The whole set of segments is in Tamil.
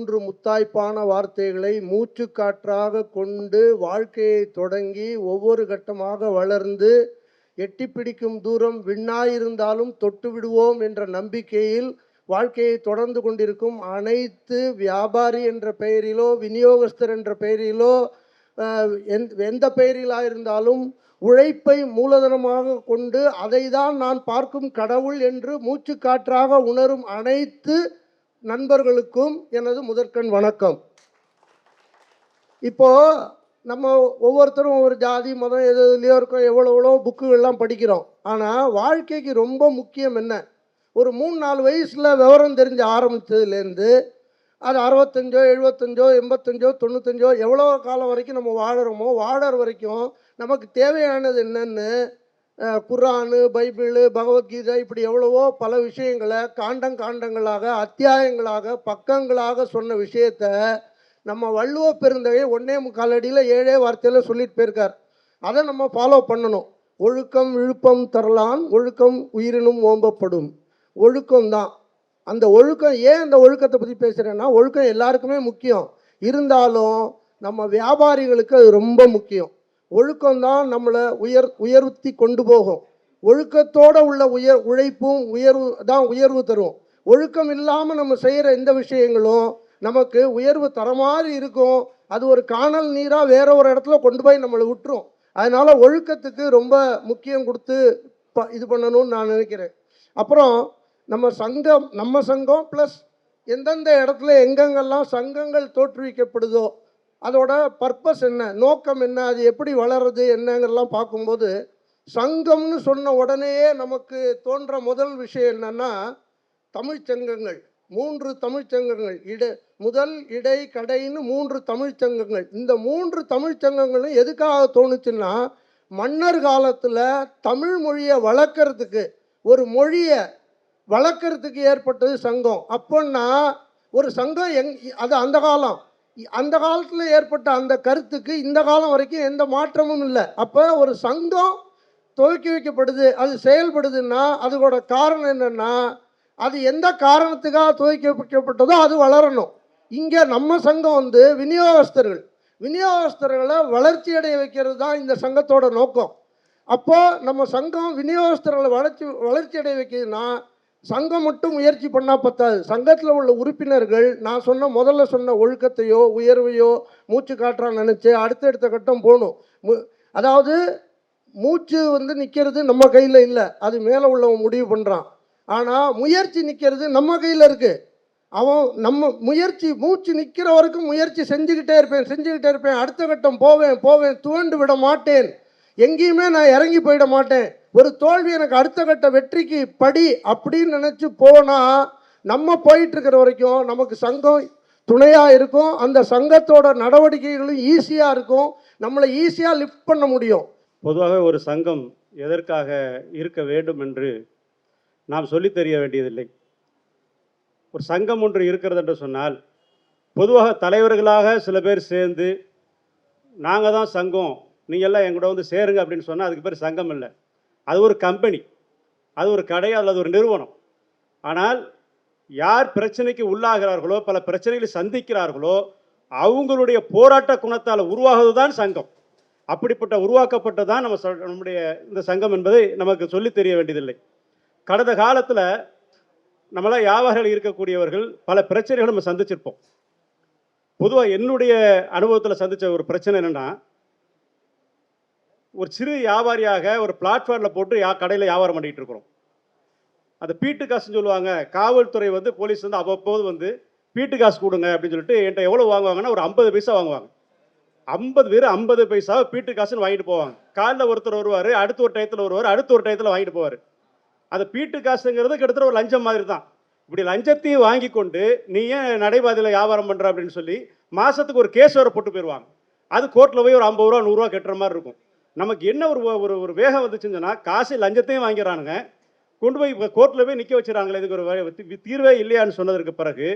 3 முத்தாய்ப்பான வார்த்தைகளை மூச்சுக்காற்றாக கொண்டு வாழ்க்கையை தொடங்கி ஒவ்வொரு கட்டமாக வளர்ந்து எட்டி பிடிக்கும் தூரம் விண்ணாயிருந்தாலும் தொட்டு விடுவோம் என்ற நம்பிக்கையில் வாழ்க்கையை தொடர்ந்து கொண்டிருக்கும் அனைத்து வியாபாரி என்ற பெயரிலோ விநியோகஸ்தர் என்ற பெயரிலோ எந்த பெயரிலாயிருந்தாலும் உழைப்பை மூலதனமாக கொண்டு அதை தான் நான் பார்க்கும் கடவுள் என்று மூச்சுக்காற்றாக உணரும் அனைத்து நண்பர்களுக்கும் எனது முதற்கண் வணக்கம். இப்போ நம்ம ஒவ்வொருத்தரும் ஒவ்வொரு ஜாதி மதம் எதுலையோ இருக்கோம், எவ்வளோ புக்குகள்லாம் படிக்கிறோம். ஆனால் வாழ்க்கைக்கு ரொம்ப முக்கியம் என்ன? ஒரு 3-4 வயசில் விவரம் தெரிஞ்ச ஆரம்பித்ததுலேருந்து அது 65, 75, 85, 95 எவ்வளோ காலம் வரைக்கும் நம்ம வாழறோமோ வாழற வரைக்கும் நமக்கு தேவையானது என்னன்னு குர்ஆனு, பைபிளு, பகவத்கீதை இப்படி எவ்வளவோ பல விஷயங்களை காண்டங்களாக அத்தியாயங்களாக பக்கங்களாக சொன்ன விஷயத்த நம்ம வள்ளுவ பெருந்தகை 1.25 அடியில் 7 வார்த்தையில் சொல்லிட்டு போயிருக்கார். அதை நம்ம ஃபாலோ பண்ணணும். ஒழுக்கம் விழுப்பம் தரலான், ஒழுக்கம் உயிரினும் ஓம்பப்படும். ஒழுக்கம் தான். அந்த ஒழுக்கம் ஏன் அந்த ஒழுக்கத்தை பற்றி பேசுகிறேன்னா, ஒழுக்கம் எல்லாருக்குமே முக்கியம். இருந்தாலும் நம்ம வியாபாரிகளுக்கு அது ரொம்ப முக்கியம். ஒழுக்கம்தான் நம்மளை உயர்த்தி கொண்டு போகும். ஒழுக்கத்தோடு உள்ள உழைப்பும் உயர்வு தரும். ஒழுக்கம் இல்லாமல் நம்ம செய்கிற எந்த விஷயங்களும் நமக்கு உயர்வு தர மாதிரி இருக்கும். அது ஒரு காணல் நீராக வேற ஒரு இடத்துல கொண்டு போய் நம்மளை விட்டுரும். அதனால் ஒழுக்கத்துக்கு ரொம்ப முக்கியம் கொடுத்து இது பண்ணணும்னு நான் நினைக்கிறேன். அப்புறம் நம்ம சங்கம் ப்ளஸ் எந்தெந்த இடத்துல எங்கெங்கெல்லாம் சங்கங்கள் தோற்றுவிக்கப்படுதோ அதோட பர்பஸ் என்ன, நோக்கம் என்ன, அது எப்படி வளருது என்னங்கிறலாம் பார்க்கும்போது சங்கம்னு சொன்ன உடனேயே நமக்கு தோன்ற முதல் விஷயம் என்னன்னா, தமிழ்ச்சங்கங்கள். 3 தமிழ்ச்சங்கங்கள், முதல் இடை கடைன்னு 3 தமிழ்ச்சங்கங்கள். இந்த 3 தமிழ்ச்சங்கங்களும் எதுக்காக தோணுச்சுன்னா, மன்னர் காலத்தில் தமிழ் மொழியை வளர்க்கறதுக்கு, ஒரு மொழியை வளர்க்கறதுக்கு ஏற்பட்டது சங்கம். அப்போன்னா ஒரு சங்கம் அது அந்த காலத்தில் ஏற்பட்ட அந்த கருத்துக்கு இந்த காலம் வரைக்கும் எந்த மாற்றமும் இல்லை. அப்போ ஒரு சங்கம் துவக்கி வைக்கப்படுது, அது செயல்படுதுன்னா அதோட காரணம் என்னென்னா, அது எந்த காரணத்துக்காக துவக்கி வைக்கப்பட்டதோ அது வளரணும். இங்கே நம்ம சங்கம் விநியோகஸ்தர்களை வளர்ச்சி அடைய வைக்கிறது தான் இந்த சங்கத்தோட நோக்கம். அப்போது நம்ம சங்கம் விநியோகஸ்தர்களை வளர்ச்சி அடைய வைக்கிறதுனா சங்கம் மட்டும் முயற்சி பண்ணால் பத்தாது. சங்கத்தில் உள்ள உறுப்பினர்கள் நான் முதல்ல சொன்ன ஒழுக்கத்தையோ உயர்வையோ மூச்சு காற்றான்னு நினச்சி அடுத்தடுத்த கட்டம் போகணும். அதாவது மூச்சு நிற்கிறது நம்ம கையில் இல்லை, அது மேலே உள்ளவன் முடிவு பண்ணுறான். ஆனால் முயற்சி நிற்கிறது நம்ம கையில் இருக்குது. நம்ம மூச்சு நிற்கிற வரைக்கும் முயற்சி செஞ்சுக்கிட்டே இருப்பேன். அடுத்த கட்டம் போவேன், துவண்டு விட மாட்டேன், எங்கேயுமே நான் இறங்கி போயிட மாட்டேன். ஒரு தோல்வி எனக்கு அடுத்த கட்ட வெற்றிக்கு படி அப்படின்னு நினச்சி போனால் நம்ம போயிட்டு இருக்கிற வரைக்கும் நமக்கு சங்கம் துணையாக இருக்கும். அந்த சங்கத்தோட நடவடிக்கைகளும் ஈஸியாக இருக்கும், நம்மளை ஈஸியாக லிஃப்ட் பண்ண முடியும். பொதுவாக ஒரு சங்கம் எதற்காக இருக்க வேண்டும் என்று நாம் சொல்லித் தெரிய வேண்டியதில்லை. ஒரு சங்கம் ஒன்று இருக்கிறது என்று சொன்னால் பொதுவாக தலைவர்களாக சில பேர் சேர்ந்து நாங்கள் தான் சங்கம், நீங்கள் எல்லாம் எங்கூட சேருங்க அப்படின்னு சொன்னால் அதுக்கு பேர் சங்கம் இல்லை. அது ஒரு கம்பெனி, அது ஒரு கடை, அல்லது ஒரு நிறுவனம். ஆனால் யார் பிரச்சனைக்கு உள்ளாகிறார்களோ, பல பிரச்சனைகளை சந்திக்கிறார்களோ, அவங்களுடைய போராட்ட குணத்தால் உருவாகுவது தான் சங்கம். அப்படிப்பட்ட உருவாக்கப்பட்டதான் நம்முடைய இந்த சங்கம் என்பதை நமக்கு சொல்லித் தெரிய வேண்டியதில்லை. கடந்த காலத்தில் நம்மளாம் வியாபாரிகள் இருக்கக்கூடியவர்கள் பல பிரச்சனைகளை நம்ம சந்திச்சிருப்போம். பொதுவாக என்னுடைய அனுபவத்தில் சந்தித்த ஒரு பிரச்சனை என்னென்னா, ஒரு சிறு வியாபாரியாக ஒரு பிளாட்ஃபார்மில் போட்டு கடையில் வியாபாரம் பண்ணிகிட்டு இருக்கிறோம். அந்த பீட்டு காசுன்னு சொல்லுவாங்க. காவல்துறை போலீஸ் அவ்வப்போது பீட்டு காசு கொடுங்க அப்படின்னு சொல்லிட்டு என்கிட்ட எவ்வளோ வாங்குவாங்கன்னா ஒரு 50 பைசா வாங்குவாங்க. 50 பேர் 50 பைசாவை பீட்டு காசுன்னு வாங்கிட்டு போவாங்க. காலையில் ஒருத்தர் வருவார், அடுத்த ஒரு டயத்தில் வருவார், அடுத்த ஒரு டயத்தில் வாங்கிட்டு போவார். அந்த பீட்டு காசுங்கிறது கிட்டத்தட்ட ஒரு லஞ்சம் மாதிரி தான். இப்படி லஞ்சத்தையும் வாங்கி கொண்டு நீ ஏன் நடைபாதையில் வியாபாரம் பண்ணுற அப்படின்னு சொல்லி மாதத்துக்கு ஒரு கேஸ் வர போட்டு போயிடுவாங்க. அது கோர்ட்டில் போய் ஒரு 50 ரூபா 100 ரூபா கட்டுற மாதிரி இருக்கும். நமக்கு என்ன ஒரு வேகம் வந்துச்சுன்னு சொன்னால், காசு லஞ்சத்தையும் வாங்கிறானுங்க, கொண்டு போய் கோர்ட்டில் போய் நிற்க வச்சுறாங்களே. இதுக்கு ஒரு தீர்வே இல்லையான்னு சொன்னதற்கு பிறகு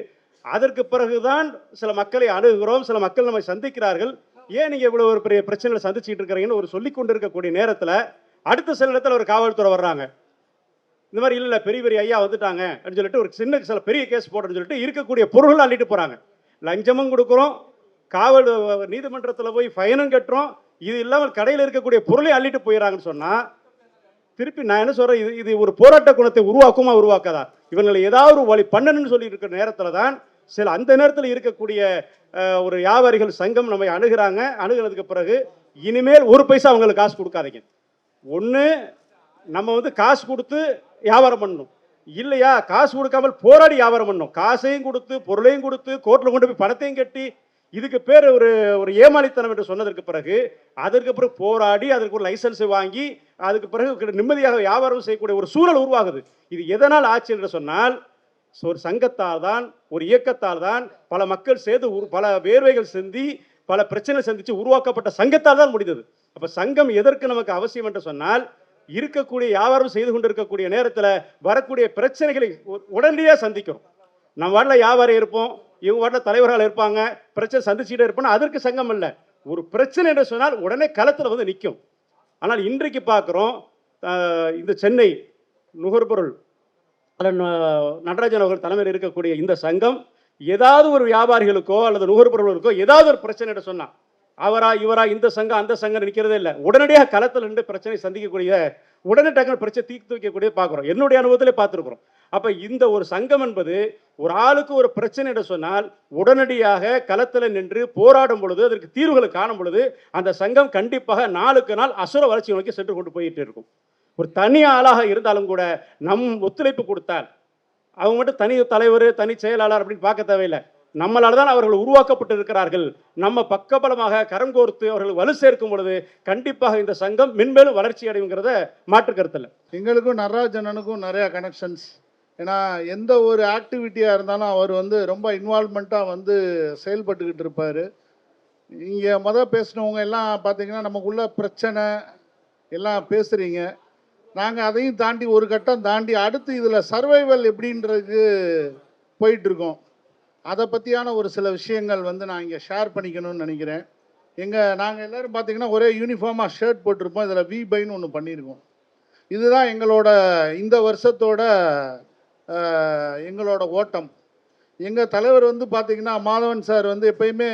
அதற்கு பிறகுதான் சில மக்களை அணுகுகிறோம், சில மக்கள் நம்மை சந்திக்கிறார்கள். ஏன் நீங்கள் இவ்வளோ ஒரு பெரிய பிரச்சனைகளை சந்திச்சுட்டு இருக்கிறீங்கன்னு ஒரு சொல்லி கொண்டு இருக்கக்கூடிய நேரத்தில் அடுத்த சில இடத்துல ஒரு காவல்துறை வர்றாங்க. இந்த மாதிரி இல்லை பெரிய ஐயா வந்துட்டாங்க அப்படின்னு சொல்லிட்டு ஒரு சில பெரிய கேஸ் போடுறேன்னு சொல்லிட்டு இருக்கக்கூடிய பொருள்கள் அள்ளிட்டு போகிறாங்க. லஞ்சமும் கொடுக்குறோம், காவல் நீதிமன்றத்தில் போய் ஃபைனும் கட்டுறோம், இது இல்லாமல் கடையில் இருக்கக்கூடிய பொருளை அள்ளிட்டு போயிடறாங்கன்னு சொன்னால், திருப்பி நான் என்ன சொல்கிறேன், இது ஒரு போராட்ட குணத்தை உருவாக்குமா உருவாக்காதா? இவங்களை ஏதாவது ஒரு வழி பண்ணணும்னு சொல்லி இருக்கிற நேரத்தில் தான் சில அந்த நேரத்தில் இருக்கக்கூடிய ஒரு வியாபாரிகள் சங்கம் நம்மை அணுகிறாங்க. அணுகிறதுக்கு பிறகு இனிமேல் ஒரு பைசா அவங்களுக்கு காசு கொடுக்காதீங்க. ஒன்று நம்ம வந்து காசு கொடுத்து வியாபாரம் பண்ணணும், இல்லையா காசு கொடுக்காமல் போராடி வியாபாரம் பண்ணணும். காசையும் கொடுத்து பொருளையும் கொடுத்து கோர்ட்டில் கொண்டு போய் பணத்தையும் கட்டி இதுக்கு பேர் ஒரு ஏமாளித்தனம் என்று சொன்னதற்கு பிறகு அதற்கு பிறகு போராடி அதற்கு ஒரு லைசன்ஸ் வாங்கி அதுக்கு பிறகு நிம்மதியாக வியாபாரம் செய்யக்கூடிய ஒரு சூழல் உருவாகுது. இது எதனால் ஆச்சு என்று சொன்னால், ஒரு சங்கத்தால் தான், ஒரு இயக்கத்தால் தான், பல மக்கள் சேர்ந்து பல வேர்வைகள் சிந்தி பல பிரச்சனைகள் சந்தித்து உருவாக்கப்பட்ட சங்கத்தால் தான் முடிந்தது. அப்போ சங்கம் எதற்கு நமக்கு அவசியம் என்று சொன்னால், இருக்கக்கூடிய வியாபாரம் செய்து கொண்டிருக்கக்கூடிய நேரத்தில் வரக்கூடிய பிரச்சனைகளை உடனடியாக சந்திக்கிறோம். நம்ம வாட்டில் வியாபாரி இருப்போம், இவங்க வாட்டில் தலைவர்கள் இருப்பாங்க, பிரச்சனை சந்திச்சுட்டே இருப்போம். அதற்கு சங்கம் இல்லை. ஒரு பிரச்சனை என்று சொன்னால் உடனே களத்தில் வந்து நிற்கும். ஆனால் இன்றைக்கு பார்க்குறோம், இந்த சென்னை நுகர்பொருள் நடராஜன் அவர்கள் தலைமையில் இருக்கக்கூடிய இந்த சங்கம் ஏதாவது ஒரு வியாபாரிகளுக்கோ அல்லது நுகர்பொருளுக்கோ ஏதாவது ஒரு பிரச்சனை என்று சொன்னால் அவரா இவரா இந்த சங்கம் அந்த சங்கம் நிற்கிறதே இல்லை. உடனடியாக களத்தில் நின்று பிரச்சனை சந்திக்கக்கூடிய, உடனே டக்குனு பிரச்சனை தீர்த்து வைக்கக்கூடிய பார்க்குறோம். என்னுடைய அனுபவத்திலே பார்த்துருக்குறோம். அப்போ இந்த ஒரு சங்கம் என்பது ஒரு ஆளுக்கு ஒரு பிரச்சனை என்று சொன்னால் உடனடியாக களத்தில் நின்று போராடும் பொழுது அதற்கு தீர்வுகளை காணும் பொழுது அந்த சங்கம் கண்டிப்பாக நாளுக்கு நாள் அசுர வளர்ச்சி நோக்கி சென்று கொண்டு போயிட்டு இருக்கும். ஒரு தனி ஆளாக இருந்தாலும் கூட நம் ஒத்துழைப்பு கொடுத்தால், அவங்க மட்டும் தனி தலைவர் தனி செயலாளர் அப்படின்னு பார்க்க தேவையில்லை. நம்மளால் தான் அவர்கள் உருவாக்கப்பட்டு இருக்கிறார்கள். நம்ம பக்கபலமாக கரம் கோர்த்து அவர்கள் வலு சேர்க்கும் பொழுது கண்டிப்பாக இந்த சங்கம் மென்மேலும் வளர்ச்சி அடையுங்கிறத மாற்று கருத்தில். எங்களுக்கும் நடராஜனுக்கும் நிறையா கனெக்ஷன்ஸ். ஏன்னா எந்த ஒரு ஆக்டிவிட்டியாக இருந்தாலும் அவர் வந்து ரொம்ப இன்வால்மெண்ட்டாக வந்து செயல்பட்டுக்கிட்டு இருப்பார். இங்கே பேசினவங்க எல்லாம் பார்த்தீங்கன்னா நமக்குள்ள பிரச்சனை எல்லாம் பேசுகிறீங்க. நாங்கள் அதையும் தாண்டி ஒரு கட்டம் தாண்டி அடுத்து இதில் சர்வைவல் எப்படின்றதுக்கு போயிட்டுருக்கோம். அதை பற்றியான ஒரு சில விஷயங்கள் வந்து நான் இங்கே ஷேர் பண்ணிக்கணும்னு நினைக்கிறேன். நாங்கள் எல்லோரும் பார்த்திங்கன்னா ஒரே யூனிஃபார்மாக ஷர்ட் போட்டிருப்போம். இதில் வி பைன்னு ஒன்று பண்ணியிருக்கோம். இதுதான் எங்களோட இந்த வருஷத்தோட எங்களோட ஓட்டம். எங்கள் தலைவர் வந்து பார்த்திங்கன்னா மாதவன் சார் வந்து எப்பயுமே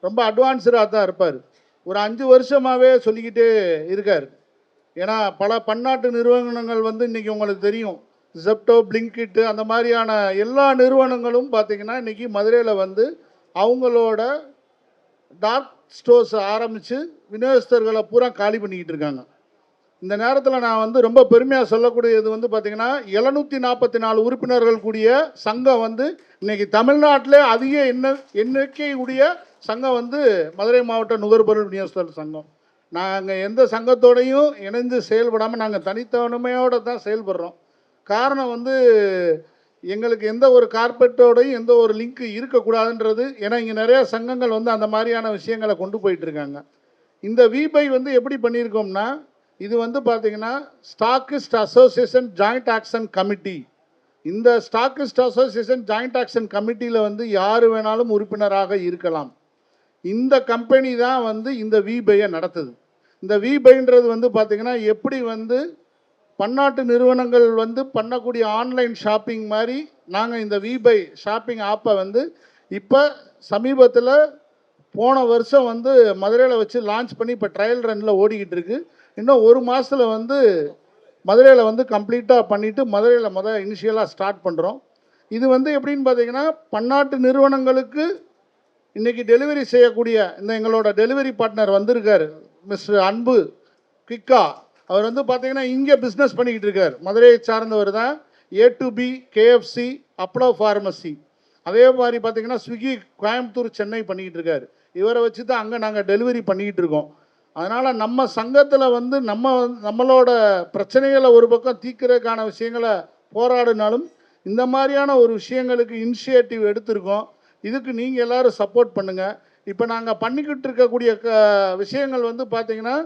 ரொம்ப அட்வான்ஸ்டாக தான் இருப்பார். ஒரு 5 வருஷமாகவே சொல்லிக்கிட்டே இருக்கார். ஏன்னா பல பன்னாட்டு நிறுவனங்கள் வந்து இன்றைக்கி உங்களுக்கு தெரியும், ஜெப்டோ, பிளிங்கிட்டு அந்த மாதிரியான எல்லா நிறுவனங்களும் பார்த்திங்கன்னா இன்றைக்கி மதுரையில் வந்து அவங்களோட டார்க் ஸ்டோர்ஸ் ஆரம்பித்து விநியோகஸ்தர்களை பூரா காலி பண்ணிக்கிட்டு இருக்காங்க. இந்த நேரத்தில் நான் வந்து ரொம்ப பெருமையாக சொல்லக்கூடியது வந்து பார்த்திங்கன்னா 744 உறுப்பினர்கள் கூடிய சங்கம் வந்து இன்றைக்கி தமிழ்நாட்டிலே அதிக எண்ணிக்கையுடைய சங்கம் வந்து மதுரை மாவட்ட நுகர்பொருள் விநியோகஸ்தர் சங்கம். நாங்கள் எந்த சங்கத்தோடையும் இணைந்து செயல்படாமல் நாங்கள் தனித்தன்மையோடு தான் செயல்படுறோம். காரணம் வந்து எங்களுக்கு எந்த ஒரு கார்பரேட்டோடையும் எந்த ஒரு லிங்க் இருக்கக்கூடாதுன்றது. ஏன்னா இங்கே நிறையா சங்கங்கள் வந்து அந்த மாதிரியான விஷயங்களை கொண்டு போயிட்டுருக்காங்க. இந்த விபை வந்து எப்படி பண்ணியிருக்கோம்னா, இது வந்து பார்த்திங்கன்னா stockist association joint action committee. இந்த ஸ்டாக்கிஸ்ட் அசோசியேஷன் ஜாயிண்ட் ஆக்ஷன் கமிட்டியில் வந்து யார் வேணாலும் உறுப்பினராக இருக்கலாம். இந்த கம்பெனி தான் வந்து இந்த விபையை நடத்துது. இந்த விபைன்றது வந்து பார்த்திங்கன்னா எப்படி வந்து பன்னாட்டு நிறுவனங்கள் வந்து பண்ணக்கூடிய ஆன்லைன் ஷாப்பிங் மாதிரி நாங்கள் இந்த விபை ஷாப்பிங் ஆப்பை வந்து இப்போ சமீபத்தில் போன வருஷம் வந்து மதுரையில் வச்சு லான்ச் பண்ணி இப்போ ட்ரையல் ரன்னில் ஓடிக்கிட்டு இருக்கு. இன்னும் ஒரு மாதத்தில் வந்து மதுரையில் வந்து கம்ப்ளீட்டாக பண்ணிவிட்டு மதுரையில் இனிஷியலாக ஸ்டார்ட் பண்ணுறோம். இது வந்து எப்படின்னு பார்த்தீங்கன்னா பன்னாட்டு நிறுவனங்களுக்கு இன்றைக்கி டெலிவரி செய்யக்கூடிய இந்த எங்களோட டெலிவரி பார்ட்னர் வந்திருக்கார் மிஸ்டர் அன்பு கிக்கா. அவர் வந்து பார்த்திங்கன்னா இங்கே பிஸ்னஸ் பண்ணிக்கிட்டு இருக்கார். மதுரையை சார்ந்தவர் தான். A2B, KFC, அப்பளோ ஃபார்மசி. அதே மாதிரி பார்த்திங்கன்னா ஸ்விக்கி கோயம்புத்தூர், சென்னை பண்ணிக்கிட்டு இருக்கார். இவரை வச்சு தான் அங்கே நாங்கள் டெலிவரி பண்ணிக்கிட்டு இருக்கோம். அதனால் நம்ம சங்கத்தில் வந்து நம்மளோட பிரச்சனைகளை ஒரு பக்கம் தீர்க்கிறதுக்கான விஷயங்களை போராடினாலும் இந்த மாதிரியான ஒரு விஷயங்களுக்கு இனிஷியேட்டிவ் எடுத்திருக்கோம். இதுக்கு நீங்கள் எல்லோரும் சப்போர்ட் பண்ணுங்கள். இப்போ நாங்கள் பண்ணிக்கிட்டு இருக்கக்கூடிய விஷயங்கள் வந்து பார்த்திங்கன்னா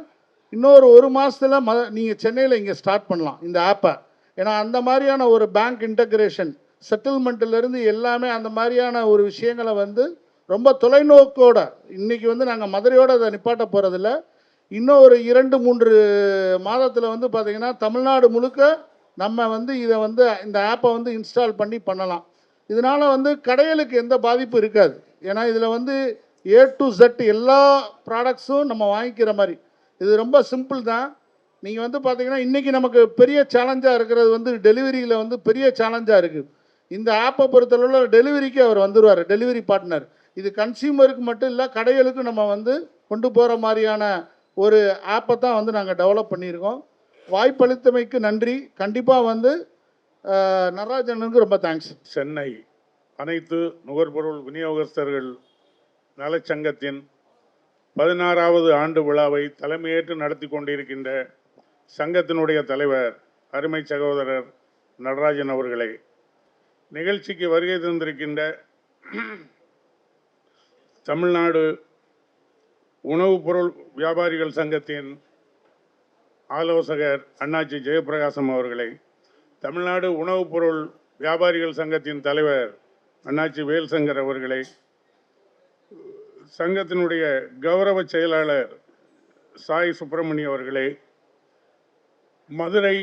இன்னொரு ஒரு மாதத்தில் நீங்கள் சென்னையில் இங்கே ஸ்டார்ட் பண்ணலாம் இந்த ஆப்பை. ஏன்னா அந்த மாதிரியான ஒரு பேங்க் இன்டகிரேஷன், செட்டில்மெண்ட்டிலேருந்து எல்லாமே அந்த மாதிரியான ஒரு விஷயங்களை வந்து ரொம்ப தொலைநோக்கோட இன்றைக்கி வந்து நாங்கள் மதுரையோடு அதை நிப்பாட்ட போகிறதில்ல. இன்னும் ஒரு 2-3 மாதத்தில் வந்து பார்த்திங்கன்னா தமிழ்நாடு முழுக்க நம்ம வந்து இதை வந்து இந்த ஆப்பை வந்து இன்ஸ்டால் பண்ணலாம். இதனால் வந்து கடைகளுக்கு எந்த பாதிப்பும் இருக்காது. ஏன்னா இதில் வந்து A to Z எல்லா ப்ராடக்ட்ஸும் நம்ம வாங்கிக்கிற மாதிரி. இது ரொம்ப சிம்பிள் தான். நீங்கள் வந்து பார்த்தீங்கன்னா இன்றைக்கி நமக்கு பெரிய சேலஞ்சாக இருக்கிறது வந்து டெலிவரியில் வந்து பெரிய சேலஞ்சாக இருக்குது. இந்த ஆப்பை பொறுத்தளவில் டெலிவரிக்கு அவர் வந்துடுவார், டெலிவரி பார்ட்னர். இது கன்சியூமருக்கு மட்டும் இல்லை, கடைகளுக்கு நம்ம வந்து கொண்டு போகிற மாதிரியான ஒரு ஆப்பை தான் வந்து நாங்கள் டெவலப் பண்ணியிருக்கோம். வாய்ப்பளித்தமைக்கு நன்றி. கண்டிப்பாக வந்து நடராஜனுக்கு ரொம்ப தேங்க்ஸ். சென்னை அனைத்து நுகர்பொருள் விநியோகஸ்தர்கள் நலச்சங்கத்தின் 16வது ஆண்டு விழாவை தலைமையேற்று நடத்தி கொண்டிருக்கின்ற சங்கத்தினுடைய தலைவர் அருமை சகோதரர் நடராஜன் அவர்களே, நிகழ்ச்சிக்கு வருகை தந்திருக்கின்ற தமிழ்நாடு உணவுப் பொருள் வியாபாரிகள் சங்கத்தின் ஆலோசகர் அண்ணாச்சி ஜெயபிரகாசம் அவர்களே, தமிழ்நாடு உணவுப் பொருள் வியாபாரிகள் சங்கத்தின் தலைவர் அண்ணாச்சி வேல்சங்கர் அவர்களே, சங்கத்தினுடைய கௌரவ செயலாளர் சாய் சுப்பிரமணியம் அவர்களே, மதுரை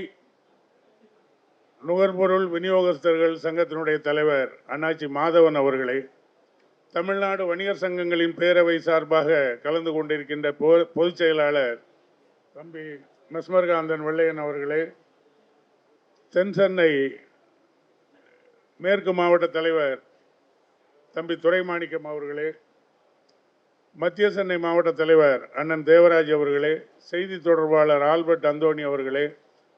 நுகர்பொருள் விநியோகஸ்தர்கள் சங்கத்தினுடைய தலைவர் அண்ணாச்சி மாதவன் அவர்களே, தமிழ்நாடு வணிகர் சங்கங்களின் பேரவை சார்பாக கலந்து கொண்டிருக்கின்ற பொதுச் செயலாளர் தம்பி மெஸ்மர்காந்தன் வெள்ளையன் அவர்களே, தென் சென்னை மேற்கு மாவட்ட தலைவர் தம்பி துரைமாணிக்கம் அவர்களே, மத்திய சென்னை மாவட்ட தலைவர் அண்ணன் தேவராஜ் அவர்களே, செய்தி தொடர்பாளர் ஆல்பர்ட் அந்தோணி அவர்களே,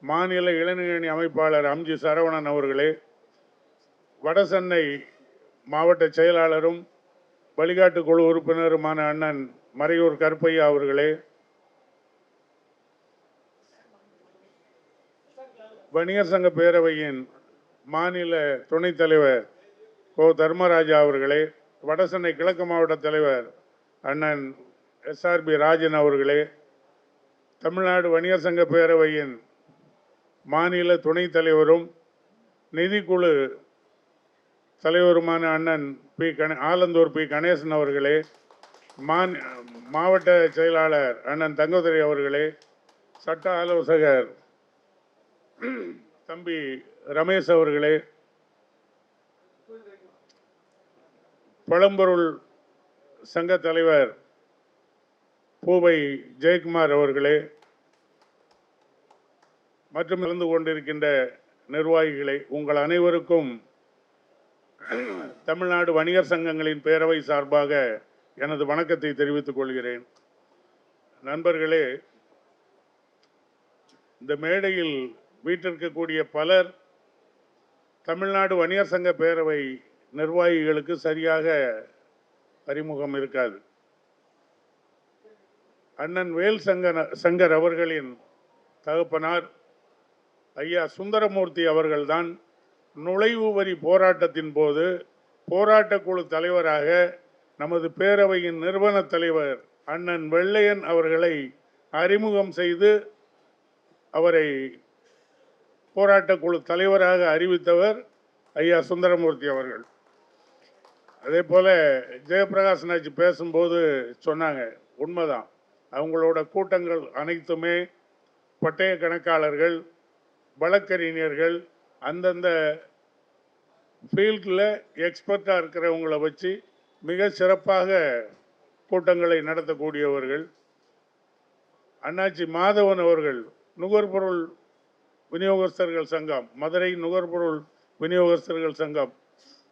மாநில இளைஞரணி அமைப்பாளர் அம்ஜி சரவணன் அவர்களே, வடசென்னை மாவட்ட செயலாளரும் வழிகாட்டு குழு உறுப்பினருமான அண்ணன் மறையூர் கருப்பையா அவர்களே, வணிகர் சங்க பேரவையின் மாநில துணைத் தலைவர் கோ தர்மராஜா அவர்களே, வடசென்னை கிழக்கு மாவட்ட தலைவர் அண்ணன் SRB ராஜன் அவர்களே, தமிழ்நாடு வணிகர் சங்க பேரவையின் மாநில துணைத் தலைவரும் நிதிக்குழு தலைவருமான அண்ணன் ஆலந்தூர் பி கணேசன் அவர்களே, மாவட்ட செயலாளர் அண்ணன் தங்கதுரை அவர்களே, சட்ட ஆலோசகர் தம்பி ரமேஷ் அவர்களே, பழம்பொருள் சங்க தலைவர் பூவை ஜெயக்குமார் அவர்களே, மற்றும் இருந்து கொண்டிருக்கின்ற நிர்வாகிகளை, உங்கள் அனைவருக்கும் தமிழ்நாடு வணிகர் சங்கங்களின் பேரவை சார்பாக எனது வணக்கத்தை தெரிவித்துக் கொள்கிறேன். நண்பர்களே, இந்த மேடையில் வீட்டிற்கக்கூடிய பலர் தமிழ்நாடு வணிகர் சங்க பேரவை நிர்வாகிகளுக்கு சரியாக அறிமுகம் இருக்காது. அண்ணன் வேல் சங்கர் அவர்களின் தகப்பனார் ஐயா சுந்தரமூர்த்தி அவர்கள்தான் நுழைவு வரி போராட்டத்தின் போது போராட்ட குழு தலைவராக நமது பேரவையின் நிறுவன தலைவர் அண்ணன் வெள்ளையன் அவர்களை அறிமுகம் செய்து அவரை போராட்ட குழு தலைவராக அறிவித்தவர் ஐயா சுந்தரமூர்த்தி அவர்கள். அதே போல் ஜெயபிரகாஷ் நாச்சி பேசும்போது சொன்னாங்க, உண்மைதான். அவங்களோட கூட்டங்கள் அனைத்துமே பட்டய கணக்காளர்கள், வழக்கறிஞர்கள், அந்தந்த ஃபீல்டில் எக்ஸ்பர்ட்டாக இருக்கிறவங்கள வச்சு மிக சிறப்பாக கூட்டங்களை நடத்தக்கூடியவர்கள். அண்ணாச்சி மாதவன் அவர்கள் நுகர்பொருள் விநியோகஸ்தர்கள் சங்கம், மதுரை நுகர்பொருள் விநியோகஸ்தர்கள் சங்கம்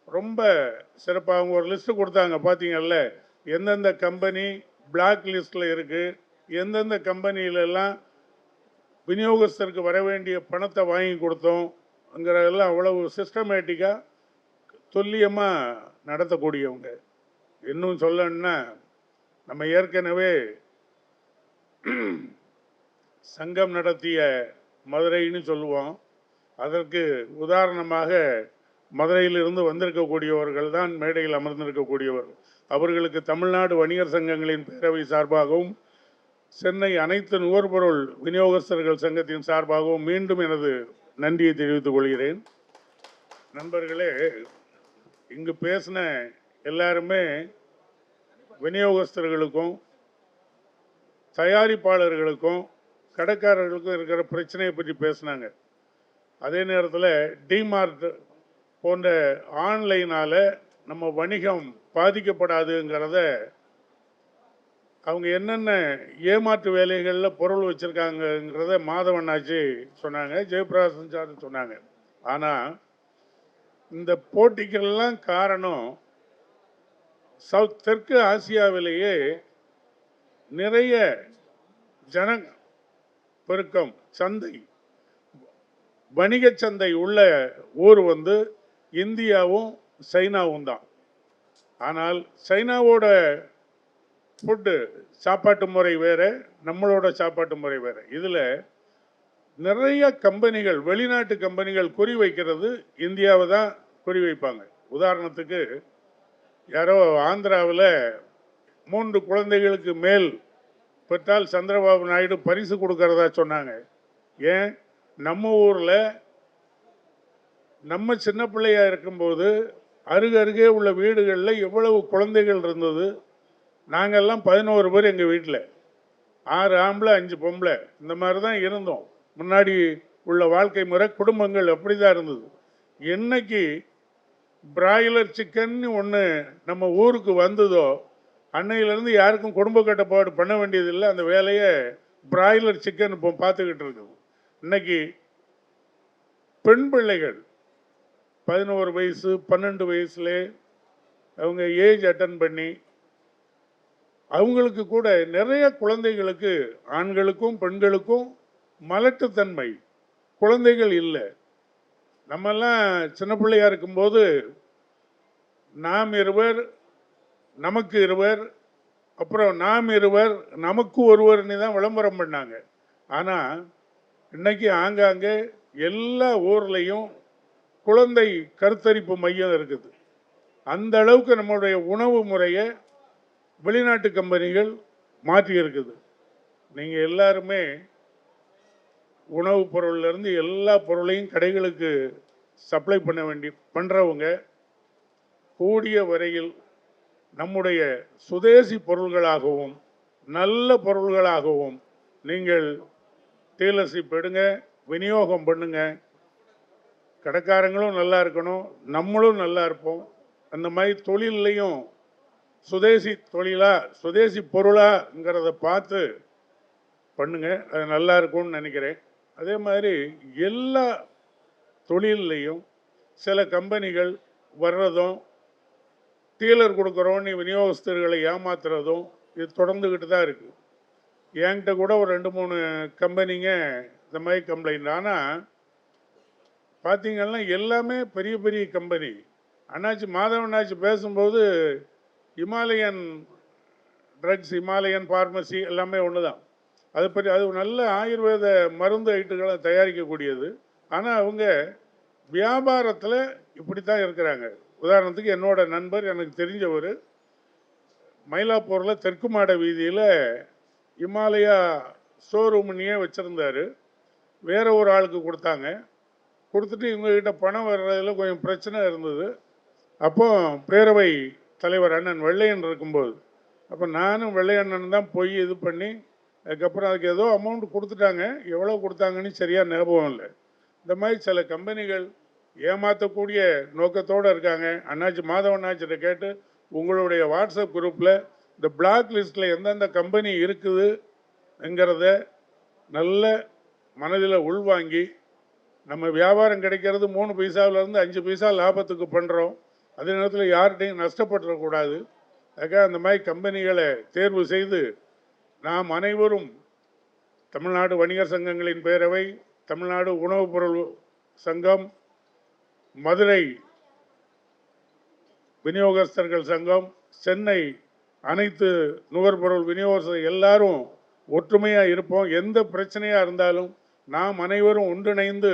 ரொம்ப சிறப்பாக அவங்க ஒரு லிஸ்ட்டு கொடுத்தாங்க. பார்த்தீங்கல்ல, எந்தெந்த கம்பெனி பிளாக் லிஸ்ட்டில் இருக்குது, எந்தெந்த கம்பெனியிலெல்லாம் விநியோகஸ்தருக்கு வர வேண்டிய பணத்தை வாங்கி கொடுத்தோங்கிறதெல்லாம் அவ்வளவு சிஸ்டமேட்டிக்காக துல்லியமாக நடத்தக்கூடியவங்க. இன்னும் சொல்லணுன்னா, நம்ம ஏற்கனவே சங்கம் நடத்திய மதுரைன்னு சொல்லுவோம். அதற்கு உதாரணமாக மதுரையிலிருந்து வந்திருக்கக்கூடியவர்கள் தான் மேடையில் அமர்ந்திருக்கக்கூடியவர். அவர்களுக்கு தமிழ்நாடு வணிகர் சங்கங்களின் பேரவை சார்பாகவும் சென்னை அனைத்து நுகர்பொருள் விநியோகஸ்தர்கள் சங்கத்தின் சார்பாகவும் மீண்டும் எனது நன்றியை தெரிவித்துக் கொள்கிறேன். நண்பர்களே, இங்கு பேசின எல்லாருமே விநியோகஸ்தர்களுக்கும் தயாரிப்பாளர்களுக்கும் கடைக்காரர்களுக்கும் இருக்கிற பிரச்சனையை பற்றி பேசினாங்க. அதே நேரத்தில் டிமார்ட் போன்ற ஆன்லைனால் நம்ம வணிகம் பாதிக்கப்படாதுங்கிறத அவங்க என்னென்ன ஏமாற்று வேலைகளில் பொருள் வச்சுருக்காங்கங்கிறத மாதவண்ணாச்சி சொன்னாங்க, ஜெயபிரகாசன் சார் சொன்னாங்க. ஆனால் இந்த போட்டிக்கெல்லாம் காரணம் தெற்கு ஆசியாவிலேயே நிறைய ஜன பெருக்கம், சந்தை, வணிக சந்தை உள்ள ஊர் வந்து இந்தியாவும் சைனாவும் தான். ஆனால் சைனாவோட ஃபுட்டு சாப்பாட்டு முறை வேறு, நம்மளோட சாப்பாட்டு முறை வேறு. இதில் நிறைய கம்பெனிகள், வெளிநாட்டு கம்பெனிகள் குறி வைக்கிறது இந்தியாவை தான் குறி வைப்பாங்க. உதாரணத்துக்கு யாரோ ஆந்திராவில் 3 குழந்தைகளுக்கு மேல் பெற்றால் சந்திரபாபு நாயுடு பரிசு கொடுக்கறதா சொன்னாங்க. ஏன்? நம்ம ஊரில் நம்ம சின்ன பிள்ளையாக இருக்கும்போது அருகருகே உள்ள வீடுகளில் எவ்வளவு குழந்தைகள் இருந்தது. நாங்கள்லாம் 11 பேர் எங்கள் வீட்டில், 6 ஆம்பளை 5 பொம்பளை, இந்த மாதிரி தான் இருந்தோம். முன்னாடி உள்ள வாழ்க்கை முறை, குடும்பங்கள் அப்படி தான் இருந்தது. என்னைக்கு பிராய்லர் சிக்கன் ஒன்று நம்ம ஊருக்கு வந்ததோ அன்னையிலேருந்து யாருக்கும் குடும்ப கட்டுப்பாடு பண்ண வேண்டியதில்லை. அந்த வேலையை பிராய்லர் சிக்கன் இப்போ பார்த்துக்கிட்டு இருக்குது. இன்னைக்கு பெண் பிள்ளைகள் 11 வயசு 12 வயசுலே அவங்க ஏஜ் அட்டன் பண்ணி அவங்களுக்கு கூட நிறைய குழந்தைகளுக்கு, ஆண்களுக்கும் பெண்களுக்கும் மலட்டுத்தன்மை, குழந்தைகள் இல்லை. நம்மெல்லாம் சின்ன பிள்ளையா இருக்கும்போது நாம் இருவர் நமக்கு இருவர், அப்புறம் நாம் இருவர் நமக்கு ஒருவர்னு தான் விளம்பரம் பண்ணாங்க. ஆனால் இன்னைக்கு ஆங்காங்கே எல்லா ஊர்லேயும் குழந்தை கருத்தரிப்பு மையம் இருக்குது. அந்த அளவுக்கு நம்மளுடைய உணவு முறையை வெளிநாட்டு கம்பெனிகள் மாற்றி இருக்குது. நீங்கள் எல்லாருமே உணவுப் பொருள்லேருந்து எல்லா பொருளையும் கடைகளுக்கு சப்ளை பண்ணுறவங்க கூடிய வரையில் நம்முடைய சுதேசி பொருள்களாகவும் நல்ல பொருள்களாகவும் நீங்கள் டீலர்ஷிப் எடுங்க, விநியோகம் பண்ணுங்க. கடைக்காரங்களும் நல்லா இருக்கணும், நம்மளும் நல்லா இருப்போம். அந்த மாதிரி தொழிலையும் சுதேசி தொழிலா சுதேசி பொருளாங்கிறத பார்த்து பண்ணுங்க, அது நல்லா இருக்கும்னு நினைக்கிறேன். அதே மாதிரி எல்லா தொழிலையும் சில கம்பெனிகள் வர்றதும், டீலர் கொடுக்குறோன்னு விநியோகஸ்தர்களை ஏமாத்துறதும் இது தொடர்ந்துக்கிட்டு தான் இருக்குது. என்கிட்ட கூட ஒரு 2-3 கம்பெனிங்க இந்த மாதிரி கம்ப்ளைண்ட். ஆனால் பார்த்தீங்கன்னா எல்லாமே பெரிய பெரிய கம்பெனி. அண்ணாச்சி மாதவண்ணாச்சி பேசும்போது இமாலயன் ட்ரக்ஸ், இமாலயன் ஃபார்மசி எல்லாமே ஒன்று தான். அது பற்றி அது நல்ல ஆயுர்வேத மருந்து ஐட்டுகளை தயாரிக்கக்கூடியது. ஆனால் அவங்க வியாபாரத்தில் இப்படி தான் இருக்கிறாங்க. உதாரணத்துக்கு என்னோட நண்பர், எனக்கு தெரிஞ்சவர், மயிலாப்பூரில் தெற்கு மாட வீதியில் இமாலயா ஷோரூம்னியே வச்சுருந்தார். வேற ஒரு ஆளுக்கு கொடுத்தாங்க. கொடுத்துட்டு இவங்ககிட்ட பணம் வர்றதில் கொஞ்சம் பிரச்சனை இருந்தது. அப்போ பேரவை தலைவர் அண்ணன் வெள்ளையன் இருக்கும்போது, அப்போ நானும் வெள்ளையண்ணன் தான் போய் இது பண்ணி, அதுக்கப்புறம் அதுக்கு ஏதோ அமௌண்ட் கொடுத்துட்டாங்க. எவ்வளோ கொடுத்தாங்கன்னு சரியாக ஞாபகம் இல்லை. இந்த மாதிரி சில கம்பெனிகள் ஏமாற்றக்கூடிய நோக்கத்தோடு இருக்காங்க. அண்ணாச்சி மாதவண்ணாச்சிட்ட கேட்டு உங்களுடைய வாட்ஸ்அப் குரூப்பில் இந்த பிளாக் லிஸ்ட்டில் எந்தெந்த கம்பெனி இருக்குதுங்கிறத நல்ல மனதில் உள்வாங்கி, நம்ம வியாபாரம் கிடைக்கிறது 3 பைசாவிலேருந்து 5 பைசா லாபத்துக்கு பண்ணுறோம். அதே நேரத்தில் யார்கிட்டையும் நஷ்டப்பட்டுறக்கூடாது. அதுக்காக அந்த மாதிரி கம்பெனிகளை தேர்வு செய்து நாம் அனைவரும் தமிழ்நாடு வணிகர் சங்கங்களின் பேரவை, தமிழ்நாடு உணவுப் பொருள் சங்கம், மதுரை விநியோகஸ்தர்கள் சங்கம், சென்னை அனைத்து நுகர்பொருள் விநியோகஸ்தர்கள் எல்லாரும் ஒற்றுமையாக இருப்போம். எந்த பிரச்சனையாக இருந்தாலும் நாம் அனைவரும் ஒன்றிணைந்து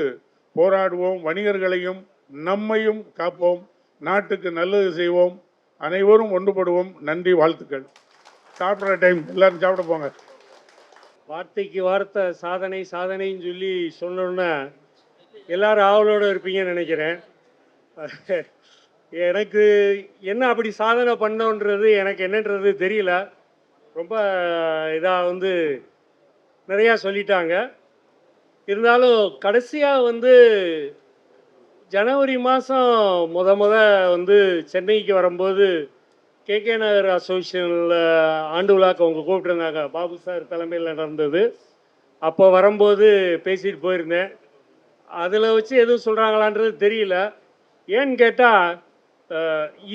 போராடுவோம். வணிகர்களையும் நம்மையும் காப்போம். நாட்டுக்கு நல்லது செய்வோம். அனைவரும் ஒன்றுபடுவோம். நன்றி, வாழ்த்துக்கள். சாப்பிட்ற டைம், எல்லாரும் சாப்பிட போங்க. வார்த்தைக்கு வார்த்தை சாதனை சாதனைன்னு சொல்லி சொன்னோன்னா எல்லாரும் ஆவலோடு இருப்பீங்கன்னு நினைக்கிறேன். எனக்கு என்ன அப்படி சாதனை பண்ணோன்றது எனக்கு என்னன்றது தெரியல. ரொம்ப இதாக நிறையா சொல்லிட்டாங்க. இருந்தாலும் கடைசியாக ஜனவரி மாதம் முத வந்து சென்னைக்கு வரும்போது கேகே நகர் அசோசியேஷனில் ஆண்டு விழாக்கு அவங்க கூப்பிட்டுருந்தாங்க. பாபு சார் தலைமையில் நடந்தது. அப்போ வரும்போது பேசிட்டு போயிருந்தேன். அதில் வச்சு எதுவும் சொல்கிறாங்களான்றது தெரியல. ஏன்னு கேட்டால்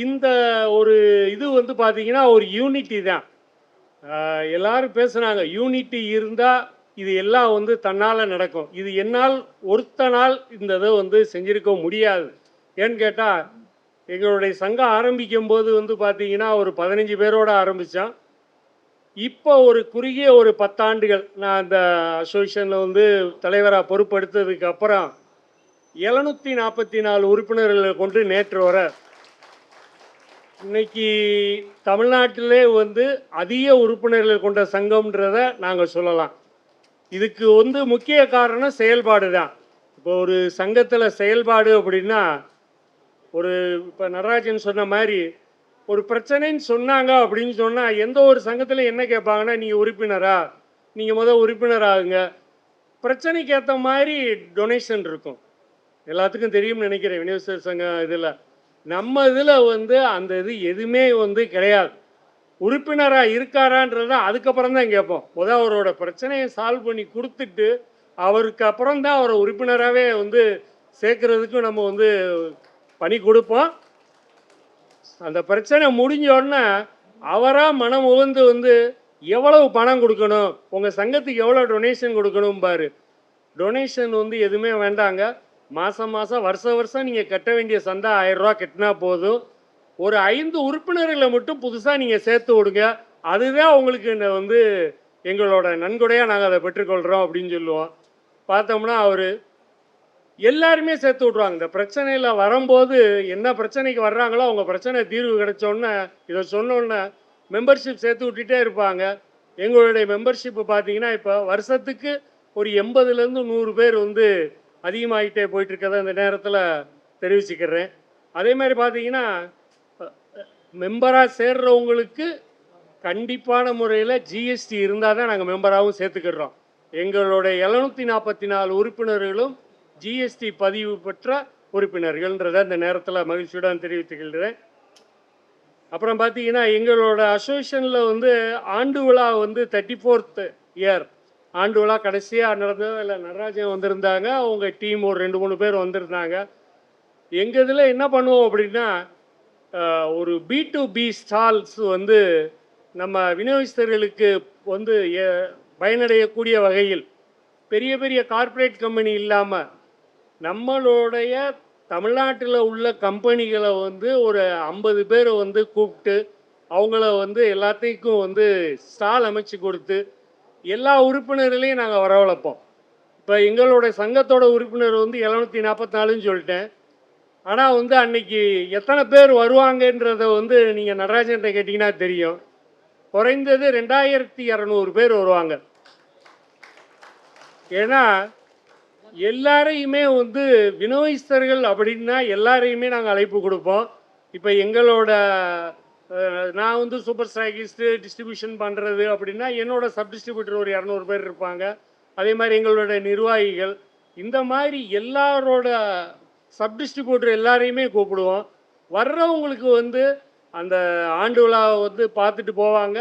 இந்த ஒரு இது வந்து பார்த்தீங்கன்னா ஒரு யூனிட்டி தான். எல்லாரும் பேசுனாங்க, யூனிட்டி இருந்தால் இது எல்லாம் வந்து தன்னால் நடக்கும். இது என்னால் ஒருத்தனால் இந்த இதை வந்து செஞ்சிருக்க முடியாது. ஏன்னு கேட்டால் எங்களுடைய சங்கம் ஆரம்பிக்கும் போது வந்து பார்த்தீங்கன்னா ஒரு 15 பேரோடு ஆரம்பித்தோம். இப்போ ஒரு குறுகிய ஒரு 10 ஆண்டுகள் நான் அந்த அசோசியேஷனில் வந்து தலைவராக பொறுப்பெடுத்ததுக்கு அப்புறம் 744 உறுப்பினர்களை கொண்டு நேற்று வர இன்னைக்கு தமிழ்நாட்டிலே வந்து அதிக உறுப்பினர்கள் கொண்ட சங்கம்ன்றத நாங்கள் சொல்லலாம். இதுக்கு வந்து முக்கிய காரணம் செயல்பாடு தான். இப்போ ஒரு சங்கத்தில் செயல்பாடு அப்படின்னா ஒரு இப்போ நடராஜன் சொன்ன மாதிரி ஒரு பிரச்சனைன்னு சொன்னாங்க அப்படின்னு சொன்னால் எந்த ஒரு சங்கத்தில் என்ன கேட்பாங்கன்னா, நீங்கள் உறுப்பினரா, நீங்கள் உறுப்பினர் ஆகுங்க. பிரச்சனைக்கு ஏற்ற மாதிரி டொனேஷன் இருக்கும். எல்லாத்துக்கும் தெரியும்னு நினைக்கிறேன். விநியோகஸ்தர் சங்கம் இதில் நம்ம இதில் வந்து அந்த இது எதுவுமே வந்து கிடையாது. உறுப்பினராக இருக்காரான்றத அதுக்கப்புறம் தான் கேட்போம். அவரோட பிரச்சனையை சால்வ் பண்ணி கொடுத்துட்டு அவருக்கு அப்புறம் தான் அவரை உறுப்பினராகவே வந்து சேர்க்கறதுக்கு நம்ம வந்து பணி கொடுப்போம். அந்த பிரச்சனை முடிஞ்ச உடனே அவராக மனம் உகந்து வந்து எவ்வளவு பணம் கொடுக்கணும், உங்கள் சங்கத்துக்கு எவ்வளோ டொனேஷன் கொடுக்கணும் பாரு. டொனேஷன் வந்து எதுவுமே வேண்டாங்க. மாதம் வருஷம் நீங்கள் கட்ட வேண்டிய சந்தா 1000 ரூபா கட்டினா போதும். ஒரு 5 உறுப்பினர்களை மட்டும் புதுசாக நீங்கள் சேர்த்து விடுங்க. அதுதான் உங்களுக்கு வந்து எங்களோட நன்கொடையாக நாங்கள் அதை பெற்றுக்கொள்கிறோம் அப்படின்னு சொல்லுவோம். பார்த்தோம்னா அவர் எல்லாருமே சேர்த்து விட்ருவாங்க. இந்த பிரச்சனையில் வரும்போது என்ன பிரச்சனைக்கு வர்றாங்களோ அவங்க பிரச்சனை தீர்வு கிடைச்சோன்னே இதை சொன்னோன்னே மெம்பர்ஷிப் சேர்த்து விட்டுட்டே இருப்பாங்க. எங்களுடைய மெம்பர்ஷிப்பு பார்த்தீங்கன்னா இப்போ வருஷத்துக்கு ஒரு 80லேருந்து 100 பேர் வந்து அதிகமாகிட்டே போயிட்டுருக்கதை இந்த நேரத்தில் தெரிவிச்சுக்கிறேன். அதே மாதிரி பார்த்தீங்கன்னா மெம்பராக சேர்றவங்களுக்கு கண்டிப்பான முறையில் ஜிஎஸ்டி இருந்தால் தான் நாங்கள் மெம்பராகவும் சேர்த்துக்கிடுறோம். எங்களுடைய 744 உறுப்பினர்களும் ஜிஎஸ்டி பதிவு பெற்ற உறுப்பினர்கள்ன்றதை இந்த நேரத்தில் மகிழ்ச்சியுடன் தெரிவித்துக்கிறேன். அப்புறம் பார்த்தீங்கன்னா எங்களோட அசோசியேஷனில் வந்து ஆண்டு விழா வந்து 34th இயர் ஆண்டு விழா கடைசியாக நடந்தது. இல்லை நடராஜன் வந்திருந்தாங்க, அவங்க டீம் ஒரு 2-3 பேர் வந்திருந்தாங்க. எங்கள் இதில் என்ன பண்ணுவோம் அப்படின்னா ஒரு B2B ஸ்டால்ஸ் வந்து நம்ம விநியோகஸ்தர்களுக்கு வந்து பயனடையக்கூடிய வகையில் பெரிய பெரிய கார்ப்பரேட் கம்பெனி இல்லாமல் நம்மளுடைய தமிழ்நாட்டில் உள்ள கம்பெனிகளை வந்து ஒரு 50 பேரை வந்து கூப்பிட்டு அவங்கள வந்து எல்லாத்துக்கும் வந்து ஸ்டால் அமைச்சு கொடுத்து எல்லா உறுப்பினர்களையும் நாங்கள் வரவழைப்போம். இப்போ எங்களோட சங்கத்தோட உறுப்பினர் வந்து 744ன்னு சொல்லிட்டேன். ஆனால் வந்து அன்னைக்கு எத்தனை பேர் வருவாங்கன்றத வந்து நீங்கள் நடராஜன்கிட்ட கேட்டிங்கன்னா தெரியும். குறைந்தது 2200 பேர் வருவாங்க. ஏன்னா எல்லாரையுமே வந்து விநியோகஸ்தர்கள் அப்படின்னா எல்லாரையுமே நாங்கள் அழைப்பு கொடுப்போம். இப்போ எங்களோட நான் வந்து சூப்பர் ஸ்டாக்கிஸ்ட்டு டிஸ்ட்ரிபியூஷன் பண்ணுறது அப்படின்னா என்னோட சப் டிஸ்ட்ரிபியூட்டர் ஒரு 200 பேர் இருப்பாங்க. அதே மாதிரி எங்களோட நிர்வாகிகள், இந்த மாதிரி எல்லாரோட சப் டிஸ்ட்ரிபியூட்டர் எல்லாரையுமே கூப்பிடுவோம். வர்றவங்களுக்கு வந்து அந்த ஆண்டு விழாவை வந்து பார்த்துட்டு போவாங்க.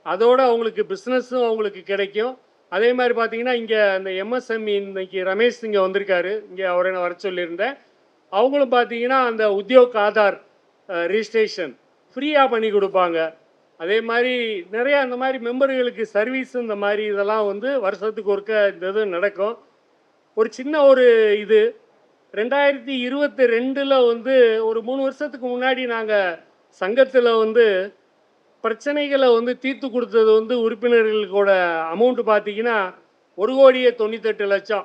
அதோடு அவங்களுக்கு பிஸ்னஸும் அவங்களுக்கு கிடைக்கும். அதே மாதிரி பார்த்தீங்கன்னா இங்கே அந்த எம்எஸ்எம்இ இன்னைக்கு ரமேஷ் இங்கே வந்திருக்காரு. இங்கே அவரை நான் வர சொல்லியிருந்தேன். அவங்களும் பார்த்தீங்கன்னா அந்த உத்தியோக் ஆதார் ரிஜிஸ்ட்ரேஷன் ஃப்ரீயாக பண்ணி கொடுப்பாங்க. அதே மாதிரி நிறையா அந்த மாதிரி மெம்பர்களுக்கு சர்வீஸ் இந்த மாதிரி இதெல்லாம் வந்து வருஷத்துக்கு ஒருக்க இந்த இது நடக்கும். ஒரு சின்ன ஒரு இது 2022 வந்து ஒரு 3 வருஷத்துக்கு முன்னாடி நாங்கள் சங்கத்தில் வந்து பிரச்சனைகளை வந்து தீர்த்து கொடுத்தது வந்து உறுப்பினர்களுக்கோட அமௌண்ட்டு பார்த்தீங்கன்னா 1,98,00,000.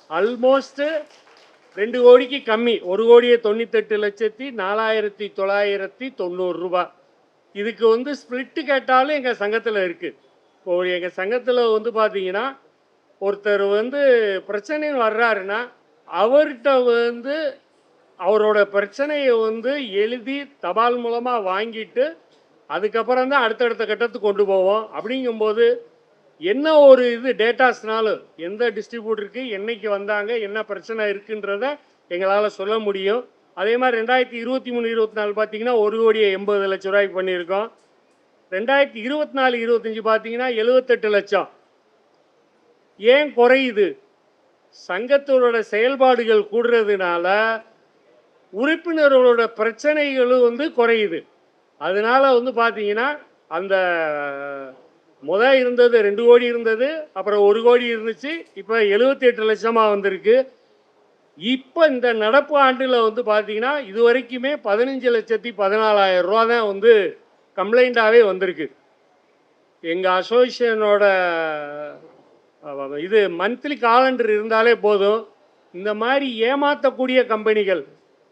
ஆல்மோஸ்ட்டு 2 கோடிக்கு கம்மி. 1,98,04,990 ரூபா. இதுக்கு வந்து ஸ்பிளிட்டு கேட்டாலும் எங்கள் சங்கத்தில் இருக்குது. இப்போ எங்கள் சங்கத்தில் வந்து பார்த்தீங்கன்னா ஒருத்தர் வந்து பிரச்சனைன்னு வர்றாருன்னா அவர்கிட்ட வந்து அவரோட பிரச்சனையை வந்து எழுதி தபால் மூலமாக வாங்கிட்டு அதுக்கப்புறம் தான் அடுத்தடுத்த கட்டத்துக்கு கொண்டு போவோம். அப்படிங்கும்போது என்ன ஒரு இது டேட்டாஸ்னாலும் எந்த டிஸ்ட்ரிபியூட்டருக்கு என்னைக்கு வந்தாங்க, என்ன பிரச்சனை இருக்குன்றத எங்களால் சொல்ல முடியும். அதே மாதிரி 2023-24 பார்த்தீங்கன்னா 1,80,00,000 ரூபாய்க்கு பண்ணியிருக்கோம். 2024-25 பார்த்தீங்கன்னா 78 லட்சம். ஏன் குறையுது? சங்கத்தோட செயல்பாடுகள் கூடுறதுனால உறுப்பினர்களோட பிரச்சனைகளும் குறையுது. அதனால பார்த்தீங்கன்னா அந்த இருந்தது 2 கோடி இருந்தது, அப்புறம் 1 கோடி இருந்துச்சு, இப்போ 78 லட்சமாக வந்திருக்கு. இப்போ இந்த நடப்பு ஆண்டில் பார்த்தீங்கன்னா இது வரைக்குமே 15,14,000 ரூபா தான் கம்ப்ளைண்ட்டாகவே வந்திருக்கு. எங்கள் அசோசியேஷனோட இது மந்த்லி காலண்டர் இருந்தாலே போதும். இந்த மாதிரி ஏமாற்றக்கூடிய கம்பெனிகள்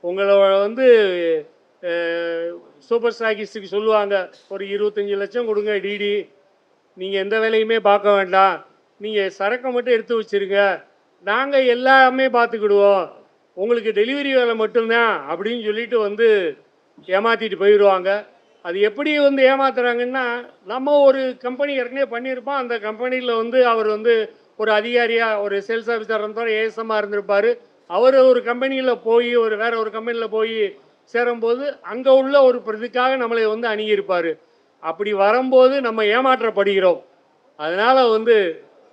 உங்களை சூப்பர் ஸ்டாக்கிஸ்டுக்கு சொல்லுவாங்க, ஒரு 25 லட்சம் கொடுங்க டிடி, நீங்கள் எந்த வேலையுமே பார்க்க வேண்டாம், நீங்கள் சரக்கை மட்டும் எடுத்து வச்சுருங்க, நாங்கள் எல்லாமே பார்த்துக்கிடுவோம், உங்களுக்கு டெலிவரி வேலை மட்டும்தான் அப்படின்னு சொல்லிட்டு ஏமாற்றிட்டு போயிடுவாங்க. அது எப்படி ஏமாத்துறாங்கன்னா, நம்ம ஒரு கம்பெனி ஏற்கனவே பண்ணியிருப்போம், அந்த கம்பெனியில் அவர் ஒரு அதிகாரியாக ஒரு சேல்ஸ் ஆஃபீஸர் இருந்தார், ஏஎஸ்எம்மாக இருந்திருப்பார். அவர் ஒரு கம்பெனியில் போய் வேற ஒரு கம்பெனியில் போய் சேரும்போது அங்கே உள்ள ஒரு இதுக்காக நம்மளை அணுகியிருப்பார். அப்படி வரும்போது நம்ம ஏமாற்றப்படுகிறோம். அதனால்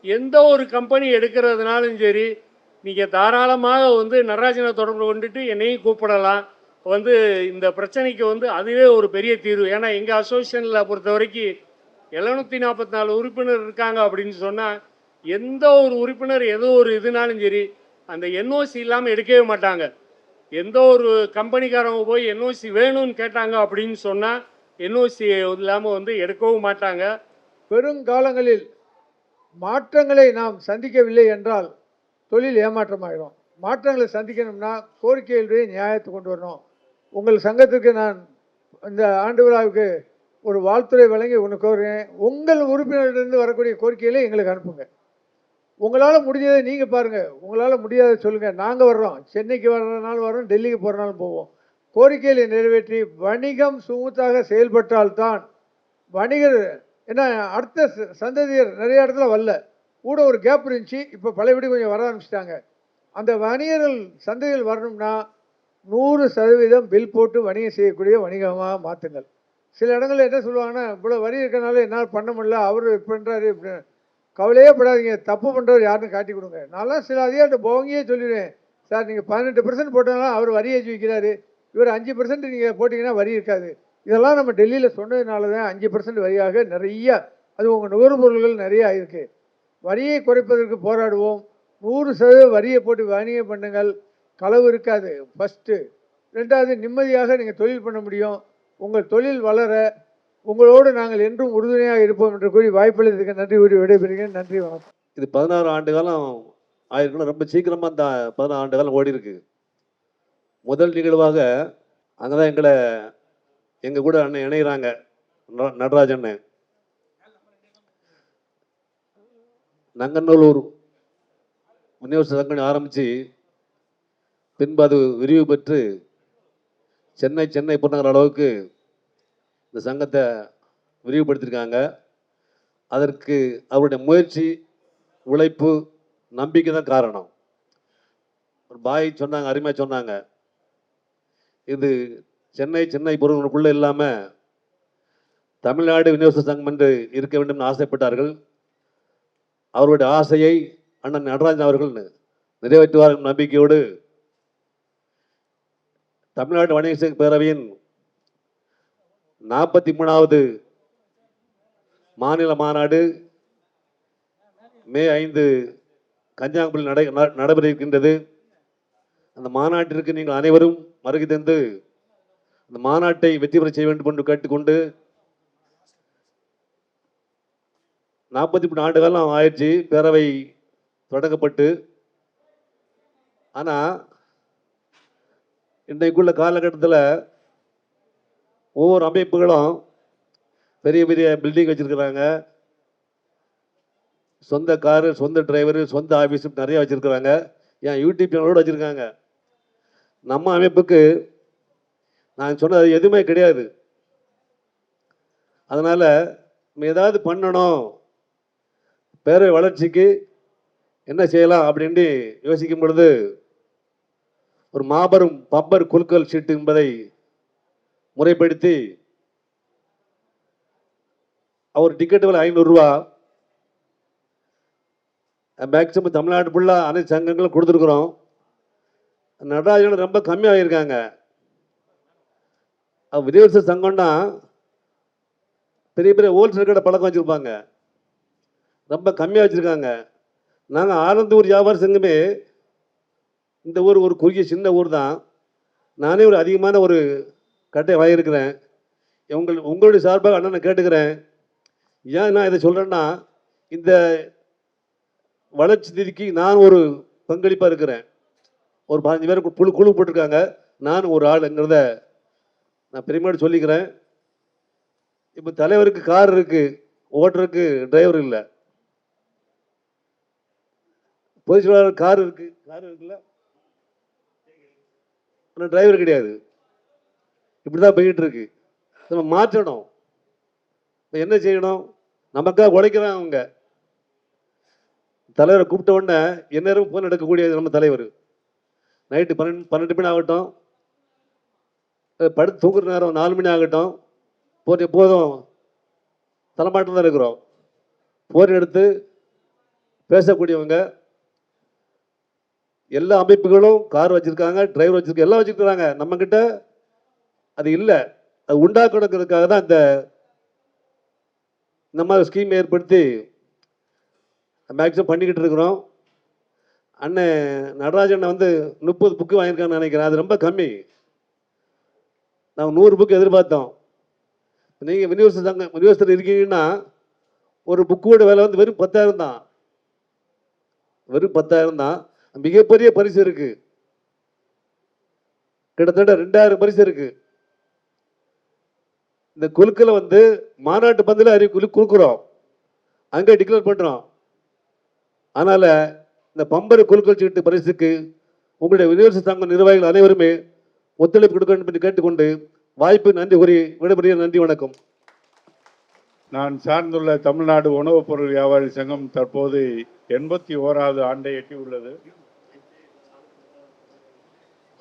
எந்த ஒரு கம்பெனி எடுக்கிறதுனாலும் சரி, நீங்கள் தாராளமாக நடராஜனை தொடர்பு கொண்டுட்டு என்னையும் கூப்பிடலாம். இந்த பிரச்சனைக்கு அதுவே ஒரு பெரிய தீர்வு. ஏன்னா எங்கள் அசோசியேஷனில் பொறுத்த வரைக்கும் 744 உறுப்பினர் இருக்காங்க அப்படின்னு சொன்னால், எந்த ஒரு உறுப்பினர் ஏதோ ஒரு இதுனாலும் சரி அந்த என்ஓசி இல்லாமல் எடுக்கவே மாட்டாங்க. எந்த ஒரு கம்பெனிக்காரங்க போய் என்ஓசி வேணும்னு கேட்டாங்க அப்படின்னு சொன்னால் என்ஓசி இல்லாமல் எடுக்கவும் மாட்டாங்க. பெருங்காலங்களில் மாற்றங்களை நாம் சந்திக்கவில்லை என்றால் தொழில் ஏமாற்றமாயிடும். மாற்றங்களை சந்திக்கணும்னா கோரிக்கைகளுடைய நியாயத்தை கொண்டு வரணும். உங்கள் சங்கத்திற்கு நான் இந்த ஆண்டு விழாவுக்கு ஒரு வாழ்த்துறை வழங்கி ஒன்று கோருகிறேன். உங்கள் உறுப்பினர்களிருந்து வரக்கூடிய கோரிக்கைகளை எங்களுக்கு அனுப்புங்க. உங்களால் முடிஞ்சதை நீங்கள் பாருங்கள், உங்களால் முடியாத சொல்லுங்கள். நாங்கள் வர்றோம், சென்னைக்கு வர்றதுனாலும் வரோம், டெல்லிக்கு போகிறனாலும் போவோம். கோரிக்கைகளை நிறைவேற்றி வணிகம் சுமூத்தாக செயல்பட்டால்தான் வணிகர் ஏன்னா அடுத்த சந்ததியர் நிறைய இடத்துல வரல, கூட ஒரு கேப் இருந்துச்சு, இப்போ பழையபடி கொஞ்சம் வர ஆரம்பிச்சிட்டாங்க. அந்த வணிகர்கள் சந்ததிகள் வரணும்னா 100% பில் போட்டு வணிகம் செய்யக்கூடிய வணிகமாக மாற்றுங்கள். சில இடங்களில் என்ன சொல்லுவாங்கன்னா, இவ்வளோ வரி இருக்கனால என்னால் பண்ண முடியல, அவர் பண்ணுறாரு இப்படி. கவலையே படாதீங்க, தப்பு பண்ணுறவர் யாருன்னு காட்டி கொடுங்க. நான்லாம் சில அதிகாரிட்ட போங்கியே சொல்லிடுவேன், சார் நீங்கள் 18% போட்டனால அவர் வரி ஏற்றி வைக்கிறாரு, இவர் 5% நீங்கள் போட்டிங்கன்னா வரி இருக்காது. இதெல்லாம் நம்ம டெல்லியில் சொன்னதுனால தான் 5% வரியாக நிறைய, அது உங்கள் நுகர்பொருள்கள் நிறைய ஆயிருக்கு. வரியை குறைப்பதற்கு போராடுவோம். 100% வரியை போட்டு வணிகம் பண்ணுங்கள், களவு இருக்காது ஃபஸ்ட்டு. 2வது நிம்மதியாக நீங்கள் தொழில் பண்ண முடியும். உங்கள் தொழில் வளர உங்களோடு நாங்கள் என்றும் உறுதுணையாக இருப்போம் என்று கூறி வாய்ப்பளித்ததுக்கு நன்றி கூறி விடைபெறுகிறேன். நன்றி, வணக்கம். இது 16 ஆண்டு காலம் ஆயிருக்குன்னா ரொம்ப சீக்கிரமாக இந்த 16 ஆண்டு காலம் ஓடி இருக்கு. முதல் நிகழ்வாக அங்கே தான் எங்கள் கூட அண்ணன் இணைகிறாங்க, நடராஜ் அண்ணன். நங்கநல்லூர் விநியோக சங்கம் ஆரம்பித்து பின்பு அது விரிவு பெற்று சென்னை புறநகர் அளவுக்கு இந்த சங்கத்தை விரிவுபடுத்தியிருக்காங்க. அதற்கு அவருடைய முயற்சி, உழைப்பு, நம்பிக்கை தான் காரணம். ஒரு பாய் சொன்னாங்க, அருமையாக சொன்னாங்க, இது சென்னை புறநகருக்குள்ளே இல்லாமல் தமிழ்நாடு விநியோக சங்கம் என்று இருக்க வேண்டும் ஆசைப்பட்டார்கள். அவருடைய ஆசையை அண்ணன் நடராஜன் அவர்கள் நிறைவேற்றுவார்கள் நம்பிக்கையோடு தமிழ்நாடு வணிக சங்க பேரவையின் 43வது மாநில மாநாடு மே 5 கன்னியாகுமரியில் நடைபெற இருக்கின்றது. அந்த மாநாட்டிற்கு நீங்கள் அனைவரும் வருகை தந்து அந்த மாநாட்டை வெற்றி பெற செய்ய வேண்டும் என்று கேட்டுக்கொண்டு, 43 ஆண்டு காலம் ஆயிடுச்சு பேரவை தொடங்கப்பட்டு. ஆனால் இன்றைக்குள்ள காலகட்டத்தில் ஒவ்வொரு அமைப்புகளும் பெரிய பெரிய பில்டிங் வச்சுருக்கிறாங்க, சொந்த காரு, சொந்த டிரைவரு, சொந்த ஆஃபீஸு நிறையா வச்சுருக்கிறாங்க, ஏன் யூடியூப் சேனலோடு வச்சுருக்காங்க. நம்ம அமைப்புக்கு நான் சொன்னது எதுவுமே கிடையாது. அதனால் நம்ம ஏதாவது பண்ணணும், பேரவை வளர்ச்சிக்கு என்ன செய்யலாம் அப்படின்ட்டு யோசிக்கும் பொழுது ஒரு மாபெரும் பம்பர் குலுக்கல் சீட்டு என்பதை முறைப்படுத்தி அவர் டிக்கெட் விலை 500 ரூபா. மேக்சிமம் தமிழ்நாடு ஃபுல்லாக அனைத்து சங்கங்களும் கொடுத்துருக்குறோம். நடராஜன் ரொம்ப கம்மியாக இருக்காங்க. விநியோக சங்கம்னா பெரிய பெரிய ஹோல்சேல் கடை பழக்கம் வச்சுருப்பாங்க, ரொம்ப கம்மியாக வச்சுருக்காங்க. நாங்கள் ஆனந்தூர் வியாபார சங்கமே இந்த ஊர் ஒரு குறுகிய சின்ன ஊர் தான். நானே ஒரு அதிகமான ஒரு கட்டை வாங்கியிருக்கிறேன். உங்களுடைய சார்பாக அண்ணனை கேட்டுக்கிறேன். ஏன் நான் இதை சொல்கிறேன்னா, இந்த வளர்ச்சி நிதிக்கு நான் ஒரு பங்களிப்பாக இருக்கிறேன். ஒரு 15 பேர் குழு போட்டிருக்காங்க, நான் ஒரு ஆளுங்கிறத நான் பெருமையோடு சொல்லிக்கிறேன். இப்போ தலைவருக்கு கார் இருக்குது, ஓட்டுறதுக்கு டிரைவர் இல்லை. பொதுச் செயலாளர் கார் இருக்குல்ல, ஆனால் டிரைவர் கிடையாது. இப்படி தான் போயிட்டு இருக்கு. நம்ம மாற்றணும். இப்போ என்ன செய்யணும்? நமக்காக உழைக்கிறாங்க அவங்க. தலைவரை கூப்பிட்ட உடனே எந்நேரம் போன் எடுக்கக்கூடியது நம்ம தலைவர். நைட்டு 12 மணி ஆகட்டும், படுத்து தூங்குற நேரம் 4 மணி ஆகட்டும், போட்டு எப்போதும் தலைமாட்டில் தான் இருக்கிறோம். போன் எடுத்து பேசக்கூடியவங்க. எல்லா அமைப்புகளும் கார் வச்சுருக்காங்க, டிரைவர் வச்சுருக்காங்க, எல்லாம் வச்சுருக்கிறாங்க. நம்மக்கிட்ட அது இல்லை. அது உண்டாக்கணுங்கிறதுக்காக தான் இந்த மாதிரி ஸ்கீம் ஏற்படுத்தி மேக்ஸிமம் பண்ணிக்கிட்டு இருக்கிறோம். அண்ணன் நடராஜன் வந்து 30 புக்கு வாங்கியிருக்கான்னு நினைக்கிறேன். அது ரொம்ப கம்மி. நாங்கள் 100 புக்கு எதிர்பார்த்தோம். நீங்கள் விநியோகத்தில் இருக்கீங்கன்னா ஒரு புக்கோட விலை வந்து வெறும் 10,000 தான். வெறும் 10,000 தான். மிகப்பெரிய பரிசு இருக்கு. கிட்டத்தட்ட 2000 பரிசு இருக்கு. இந்த குழுக்களை வந்து மாநாட்டு பந்தில் குழுக்குறோம், அங்கே டிக்ளேர் பண்ணுறோம். அதனால் இந்த பம்பர் குழுக்கள் சீட்டு பரிசுக்கு உங்களுடைய விநியோக சங்க நிர்வாகிகள் அனைவருமே ஒத்துழைப்பு கொடுக்க வேண்டும் என்று கேட்டுக்கொண்டு வாய்ப்பு நன்றி கூறி விடைபெறுகிறேன். நன்றி, வணக்கம். நான் சார்ந்துள்ள தமிழ்நாடு உணவுப் பொருள் வியாபாரி சங்கம் தற்போது 81வது ஆண்டை எட்டியுள்ளது.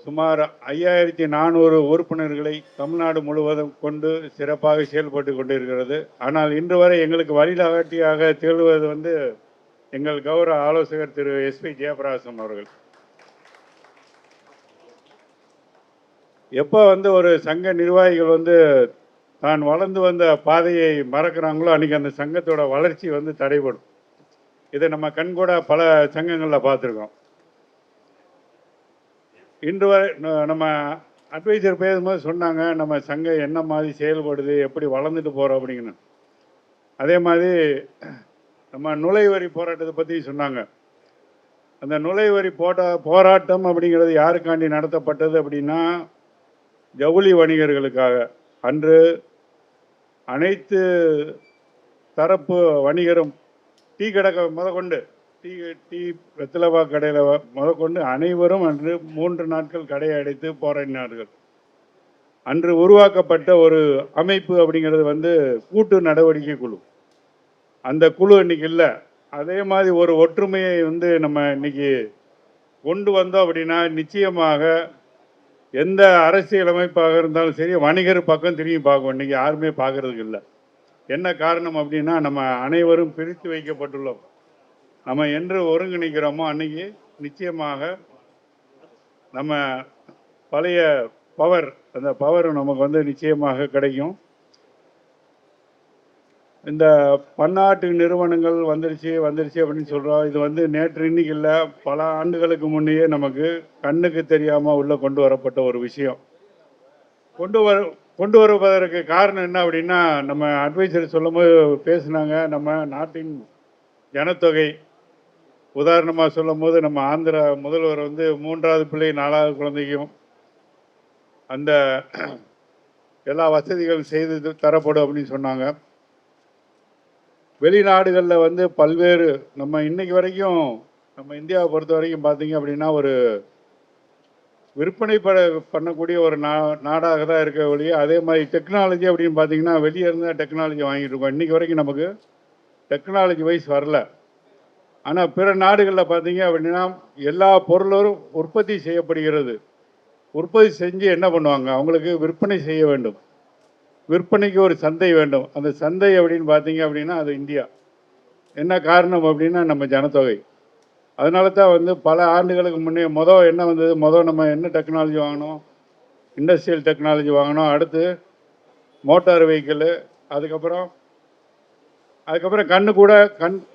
சுமார் 5400 உறுப்பினர்களை தமிழ்நாடு முழுவதும் கொண்டு சிறப்பாக செயல்பட்டு கொண்டிருக்கிறது. ஆனால் இன்று வரை எங்களுக்கு வழிகாட்டியாக திகழ்வது வந்து எங்கள் கௌரவ ஆலோசகர் திரு SP ஜெயபிரகாசம் அவர்கள். எப்போ வந்து ஒரு சங்க நிர்வாகிகள் வந்து தான் வளர்ந்து வந்த பாதையை மறக்கிறாங்களோ அன்றைக்கி அந்த சங்கத்தோட வளர்ச்சி வந்து தடைபடும். இதை நம்ம கண்கூட பல சங்கங்களில் பார்த்துருக்கோம். இன்று வரை நம்ம அட்வைசர் பேசும்போது சொன்னாங்க, நம்ம சங்கம் என்ன மாதிரி செயல்படுது, எப்படி வளர்ந்துட்டு போகிறோம் அப்படிங்கன்னு. அதே மாதிரி நம்ம நுழைவரி போராட்டத்தை பற்றி சொன்னாங்க. அந்த நுழைவரி போராட்டம் அப்படிங்கிறது யாருக்காண்டி நடத்தப்பட்டது அப்படின்னா, ஜவுளி வணிகர்களுக்காக. அன்று அனைத்து தரப்பு வணிகரும் டீ கடை முதற்கொண்டு டீ வெத்தலவா கடையில் முதற்கொண்டு அனைவரும் அன்று 3 நாட்கள் கடையை அடைத்து போராடினார்கள். அன்று உருவாக்கப்பட்ட ஒரு அமைப்பு அப்படிங்கிறது வந்து கூட்டு நடவடிக்கை குழு. அந்த குழு இன்னைக்கு இல்லை. அதே மாதிரி ஒரு ஒற்றுமையை வந்து நம்ம இன்னைக்கு கொண்டு வந்தோம் அப்படின்னா நிச்சயமாக எந்த அரசியல் அமைப்பாக இருந்தாலும் சரி வணிகர் பக்கம் திரும்பி பார்க்கும். இன்றைக்கி யாருமே பார்க்குறதுக்கு இல்லை. என்ன காரணம் அப்படின்னா, நம்ம அனைவரும் பிரித்து வைக்கப்பட்டுள்ளோம். நம்ம என்று ஒருங்கிணைக்கிறோமோ அன்றைக்கி நிச்சயமாக நம்ம பழைய பவர், அந்த பவர் நமக்கு வந்து நிச்சயமாக கிடைக்கும். இந்த பன்னாட்டு நிறுவனங்கள் வந்துருச்சு அப்படின்னு சொல்கிறோம். இது வந்து நேற்று இன்னைக்கு இல்லை, பல ஆண்டுகளுக்கு முன்னையே நமக்கு கண்ணுக்கு தெரியாமல் உள்ளே கொண்டு வரப்பட்ட ஒரு விஷயம். கொண்டு வருவதற்கு காரணம் என்ன அப்படின்னா, நம்ம அட்வைசர் சொல்லும்போது பேசுனாங்க, நம்ம நாட்டின் ஜனத்தொகை உதாரணமாக சொல்லும் போது நம்ம ஆந்திரா முதல்வர் வந்து 3வது பிள்ளை 4வது குழந்தைக்கும் அந்த எல்லா வசதிகளும் செய்து தரப்படும் அப்படின்னு சொன்னாங்க. வெளிநாடுகளில் வந்து பல்வேறு நம்ம இன்னைக்கு வரைக்கும் நம்ம இந்தியாவை பொறுத்த வரைக்கும் பார்த்தீங்க அப்படின்னா ஒரு விற்பனை பண்ணக்கூடிய ஒரு நாடாக தான் இருக்க ஒழிய, அதே மாதிரி டெக்னாலஜி அப்படின்னு பார்த்தீங்கன்னா வெளியே இருந்தால் டெக்னாலஜி வாங்கிட்டு இருக்கோம். இன்றைக்கி வரைக்கும் நமக்கு டெக்னாலஜி வைஸ் வரல. ஆனால் பிற நாடுகளில் பார்த்தீங்க அப்படின்னா எல்லா பொருளும் உற்பத்தி செய்யப்படுகிறது. உற்பத்தி செஞ்சு என்ன பண்ணுவாங்க, அவங்களுக்கு விற்பனை செய்ய வேண்டும். விற்பனைக்கு ஒரு சந்தை வேண்டும். அந்த சந்தை அப்படின்னு பார்த்தீங்க அப்படின்னா அது இந்தியா. என்ன காரணம் அப்படின்னா நம்ம ஜனத்தொகை. அதனால தான் வந்து பல ஆண்டுகளுக்கு முன்னே என்ன வந்தது, நம்ம என்ன டெக்னாலஜி வாங்கினோம், இண்டஸ்ட்ரியல் டெக்னாலஜி வாங்கினோம். அடுத்து மோட்டார் வெஹிக்கிள், அதுக்கப்புறம்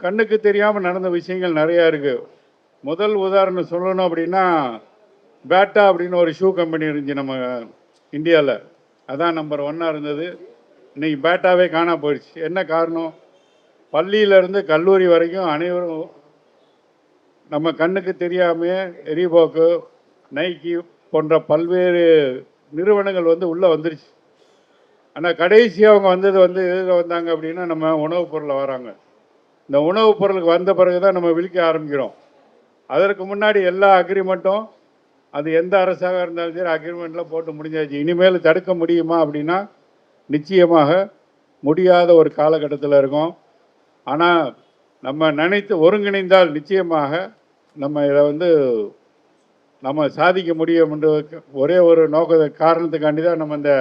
கண்ணுக்கு தெரியாமல் நடந்த விஷயங்கள் நிறையா இருக்குது. முதல் உதாரணம் சொல்லணும் அப்படின்னா பேட்டா அப்படின்னு ஒரு ஷூ கம்பெனி இருந்துச்சு நம்ம இந்தியாவில். அதான் நம்பர் 1 இருந்தது. இன்றைக்கி பேட்டாவே காணா போயிடுச்சு. என்ன காரணம்? பள்ளியிலேருந்து கல்லூரி வரைக்கும் அனைவரும் நம்ம கண்ணுக்கு தெரியாமையே ரீபோக்கு, நைக்கி போன்ற பல்வேறு நிறுவனங்கள் வந்து உள்ளே வந்துருச்சு. ஆனால் கடைசியாக அவங்க வந்தது வந்து எதில் வந்தாங்க அப்படின்னா நம்ம உணவுப் பொருளை வராங்க. இந்த உணவுப் பொருளுக்கு வந்த பிறகு தான் நம்ம விழிக்க ஆரம்பிக்கிறோம். அதற்கு முன்னாடி எல்லா அக்ரிமெண்ட்டும், அது எந்த அரசாக இருந்தாலும் சரி, அக்ரிமெண்ட்லாம் போட்டு முடிஞ்சாச்சு. இனிமேல் தடுக்க முடியுமா அப்படின்னா நிச்சயமாக முடியாத ஒரு காலகட்டத்தில் இருக்கோம். ஆனால் நம்ம நினைத்து ஒருங்கிணைந்தால் நிச்சயமாக நம்ம இதை வந்து நம்ம சாதிக்க முடியும் என்ற ஒரே ஒரு காரணத்துக்காண்டி தான் நம்ம இந்த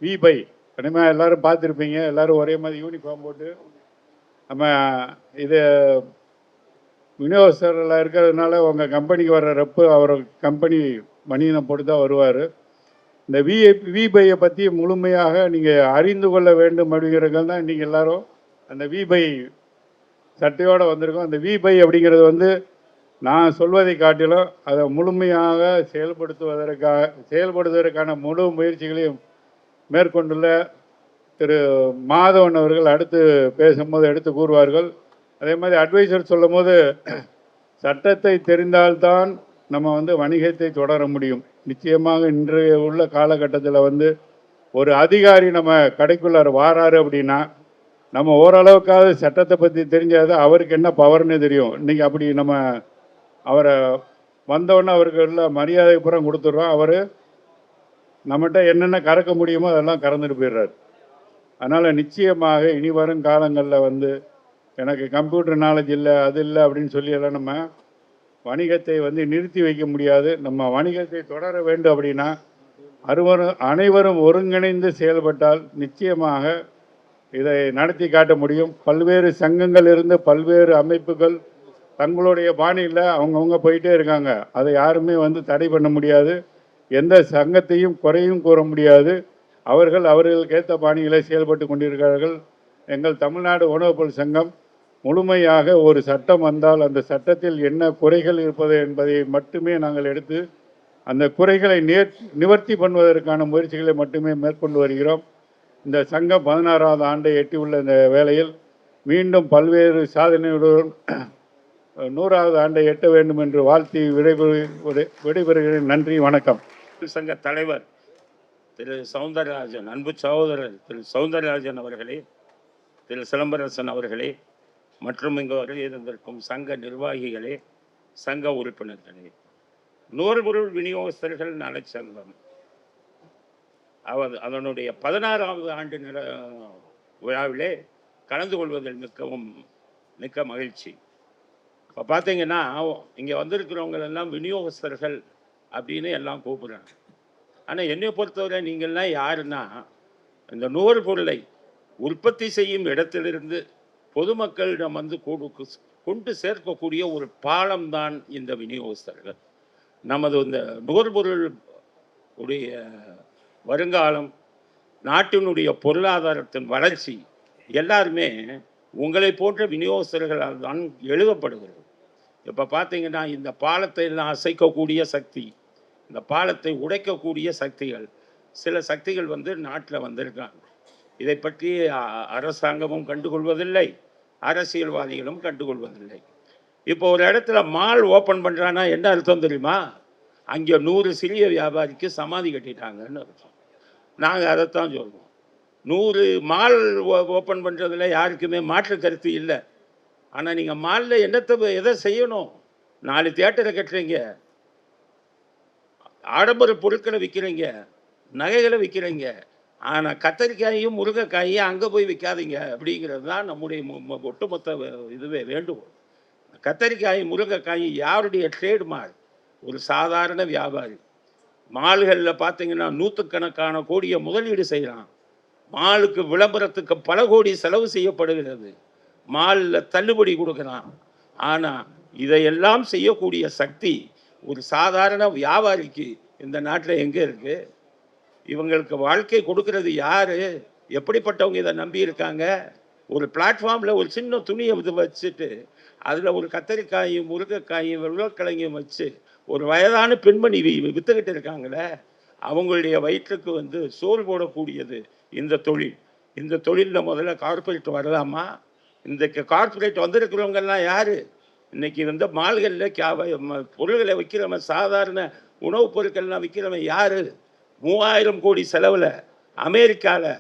V-பை கனிமையாக எல்லோரும் பார்த்துருப்பீங்க. எல்லோரும் ஒரே மாதிரி யூனிஃபார்ம் போட்டு நம்ம இது விநியோகஸ்தரில் இருக்கிறதுனால உங்கள் கம்பெனிக்கு வர்ற ரெப்பு அவர் கம்பெனி மணியனை போட்டு தான் வருவார். இந்த V-பையை பற்றி முழுமையாக நீங்கள் அறிந்து கொள்ள வேண்டும் அப்படிங்கிறது தான் இன்றைக்கி எல்லோரும் அந்த V-பை சட்டையோடு வந்திருக்கோம். அந்த V-பை அப்படிங்கிறது வந்து நான் சொல்வதை காட்டிலும் அதை முழுமையாக செயல்படுத்துவதற்கான முழு முயற்சிகளையும் மேற்கொண்டுள்ள திரு மாதவன் அவர்கள் அடுத்து பேசும்போது எடுத்து கூறுவார்கள். அதே மாதிரி அட்வைசர் சொல்லும் போது சட்டத்தை தெரிந்தால்தான் நம்ம வந்து வணிகத்தை தொடர முடியும். நிச்சயமாக இன்றைய உள்ள காலகட்டத்தில் வந்து ஒரு அதிகாரி நம்ம கடைக்குள்ளார வாராரு அப்படின்னா நம்ம ஓரளவுக்காவது சட்டத்தை பற்றி தெரிஞ்சாது அவருக்கு என்ன பவர்னு தெரியும். இன்றைக்கி அப்படி நம்ம அவரை வந்தோடனே அவருக்கு எல்லாம் மரியாதை புறம் கொடுத்துட்றோம். அவர் நம்மகிட்ட என்னென்ன கறக்க முடியுமோ அதெல்லாம் கறந்துட்டு போயிடுறாரு. அதனால் நிச்சயமாக இனி வரும் காலங்களில் வந்து எனக்கு கம்ப்யூட்டர் நாலேஜ் இல்லை, அது இல்லை அப்படின்னு சொல்லியெல்லாம் நம்ம வணிகத்தை வந்து நிறுத்தி வைக்க முடியாது. நம்ம வணிகத்தை தொடர வேண்டும் அப்படின்னா அனைவரும் ஒருங்கிணைந்து செயல்பட்டால் நிச்சயமாக இதை நடத்தி காட்ட முடியும். பல்வேறு சங்கங்கள் இருந்து பல்வேறு அமைப்புகள் தங்களுடைய பாணியில் அவங்கவுங்க போயிட்டே இருக்காங்க. அதை யாருமே வந்து தடை பண்ண முடியாது. எந்த சங்கத்தையும் குறையும் கூற முடியாது. அவர்களுக்கு ஏற்ற பாணிகளை செயல்பட்டு கொண்டிருக்கிறார்கள். எங்கள் தமிழ்நாடு உணவுப் பொருள் சங்கம் முழுமையாக ஒரு சட்டம் வந்தால் அந்த சட்டத்தில் என்ன குறைகள் இருப்பது என்பதை மட்டுமே நாங்கள் எடுத்து அந்த குறைகளை நிவர்த்தி பண்ணுவதற்கான முயற்சிகளை மட்டுமே மேற்கொண்டு வருகிறோம். இந்த சங்கம் 16வது ஆண்டை எட்டியுள்ள இந்த வேளையில் மீண்டும் பல்வேறு சாதனைகளுடன் 100வது ஆண்டை எட்ட வேண்டும் என்று வாழ்த்தி விடைபெறுகிறேன். நன்றி, வணக்கம். சங்க தலைவர் திரு சௌந்தரராஜன், அன்பு சகோதரர் திரு சௌந்தரராஜன் அவர்களே, திரு சிலம்பரசன் அவர்களே, மற்றும் இங்கு வருகின்றிருக்கும் சங்க நிர்வாகிகளே, சங்க உறுப்பினர்களே, நுகர்பொருள் விநியோகஸ்தர்கள் நலச்சங்கம் அதனுடைய 16வது ஆண்டு விழாவிலே கலந்து கொள்வதில் மிக்க மகிழ்ச்சி. இப்போ பார்த்தீங்கன்னா இங்கே வந்திருக்கிறவங்க எல்லாம் விநியோகஸ்தர்கள் அப்படின்னு எல்லாம் கூப்பிடுறாங்க. ஆனால் என்னை பொறுத்தவரை நீங்கள்லாம் யாருன்னா, இந்த நுகர்பொருளை உற்பத்தி செய்யும் இடத்திலிருந்து பொதுமக்களிடம் வந்து கொண்டு சேர்க்கக்கூடிய ஒரு பாலம்தான் இந்த விநியோகஸ்தர்கள். நமது இந்த நுகர்பொருள் உடைய வருங்காலம், நாட்டினுடைய பொருளாதாரத்தின் வளர்ச்சி எல்லாருமே உங்களை போன்ற விநியோகஸ்தர்களால் தான் எழுதப்படுகிறது. இப்போ பார்த்தீங்கன்னா இந்த பாலத்தை எல்லாம் அசைக்கக்கூடிய சக்தி, இந்த பாலத்தை உடைக்கக்கூடிய சக்திகள், சில சக்திகள் வந்து நாட்டில் வந்திருக்காங்க. இதை பற்றி அரசாங்கமும் கண்டுகொள்வதில்லை, அரசியல்வாதிகளும் கண்டுகொள்வதில்லை. இப்போ ஒரு இடத்துல மால் ஓப்பன் பண்ணுறான்னா என்ன அர்த்தம் தெரியுமா? அங்கே 100 சிறிய வியாபாரிக்கு சமாதி கட்டிட்டாங்கன்னு அர்த்தம். நாங்கள் அதைத்தான் சொல்லுவோம். 100 மால் ஓப்பன் பண்ணுறதுல யாருக்குமே மாற்று கருத்து இல்லை. ஆனால் நீங்கள் மாலில் எதை செய்யணும்? 4 தியேட்டரை கட்டுறீங்க, ஆடம்பர பொருட்களை விற்கிறீங்க, நகைகளை விற்கிறீங்க. ஆனால் கத்தரிக்காயும் முருங்கைக்காயும் அங்கே போய் விற்காதீங்க அப்படிங்கிறது தான் நம்முடைய ஒட்டுமொத்த இதுவே வேண்டுகோள். கத்தரிக்காயும் முருங்கைக்காயும் யாருடைய ட்ரேட்மார்க்? ஒரு சாதாரண வியாபாரி மால்களில் பார்த்தீங்கன்னா நூற்றுக்கணக்கான கோடியை முதலீடு செய்கிறான். மாலுக்கு விளம்பரத்துக்கு பல கோடி செலவு செய்யப்படுகிறது. மாலில் தள்ளுபடி கொடுக்குறான். ஆனால் இதையெல்லாம் செய்யக்கூடிய சக்தி ஒரு சாதாரண வியாபாரிக்கு இந்த நாட்டில் எங்கே இருக்குது? இவங்களுக்கு வாழ்க்கை கொடுக்கறது யாரு? எப்படிப்பட்டவங்க இதை நம்பி இருக்காங்க? ஒரு பிளாட்ஃபார்மில் ஒரு சின்ன துணியை வச்சுட்டு அதில் ஒரு கத்தரிக்காயும் முருங்கைக்காயும் வெள்ளக்கிழங்கையும் வச்சு ஒரு வயதான பெண்மணி வித்துக்கிட்டு இருக்காங்களே, அவங்களுடைய வயிற்றுக்கு வந்து சோறு போடக்கூடியது இந்த தொழில். இந்த தொழிலில் முதல்ல கார்ப்பரேட் வரலாமா? இன்றைக்கு கார்ப்பரேட் வந்திருக்கிறவங்கெல்லாம் யார்? இன்றைக்கி வந்து மால்களில் பொருள்களை விற்கிறவன், சாதாரண உணவுப் பொருட்கள்லாம் விற்கிறவன் யார்? 3000 கோடி செலவில் அமெரிக்காவில்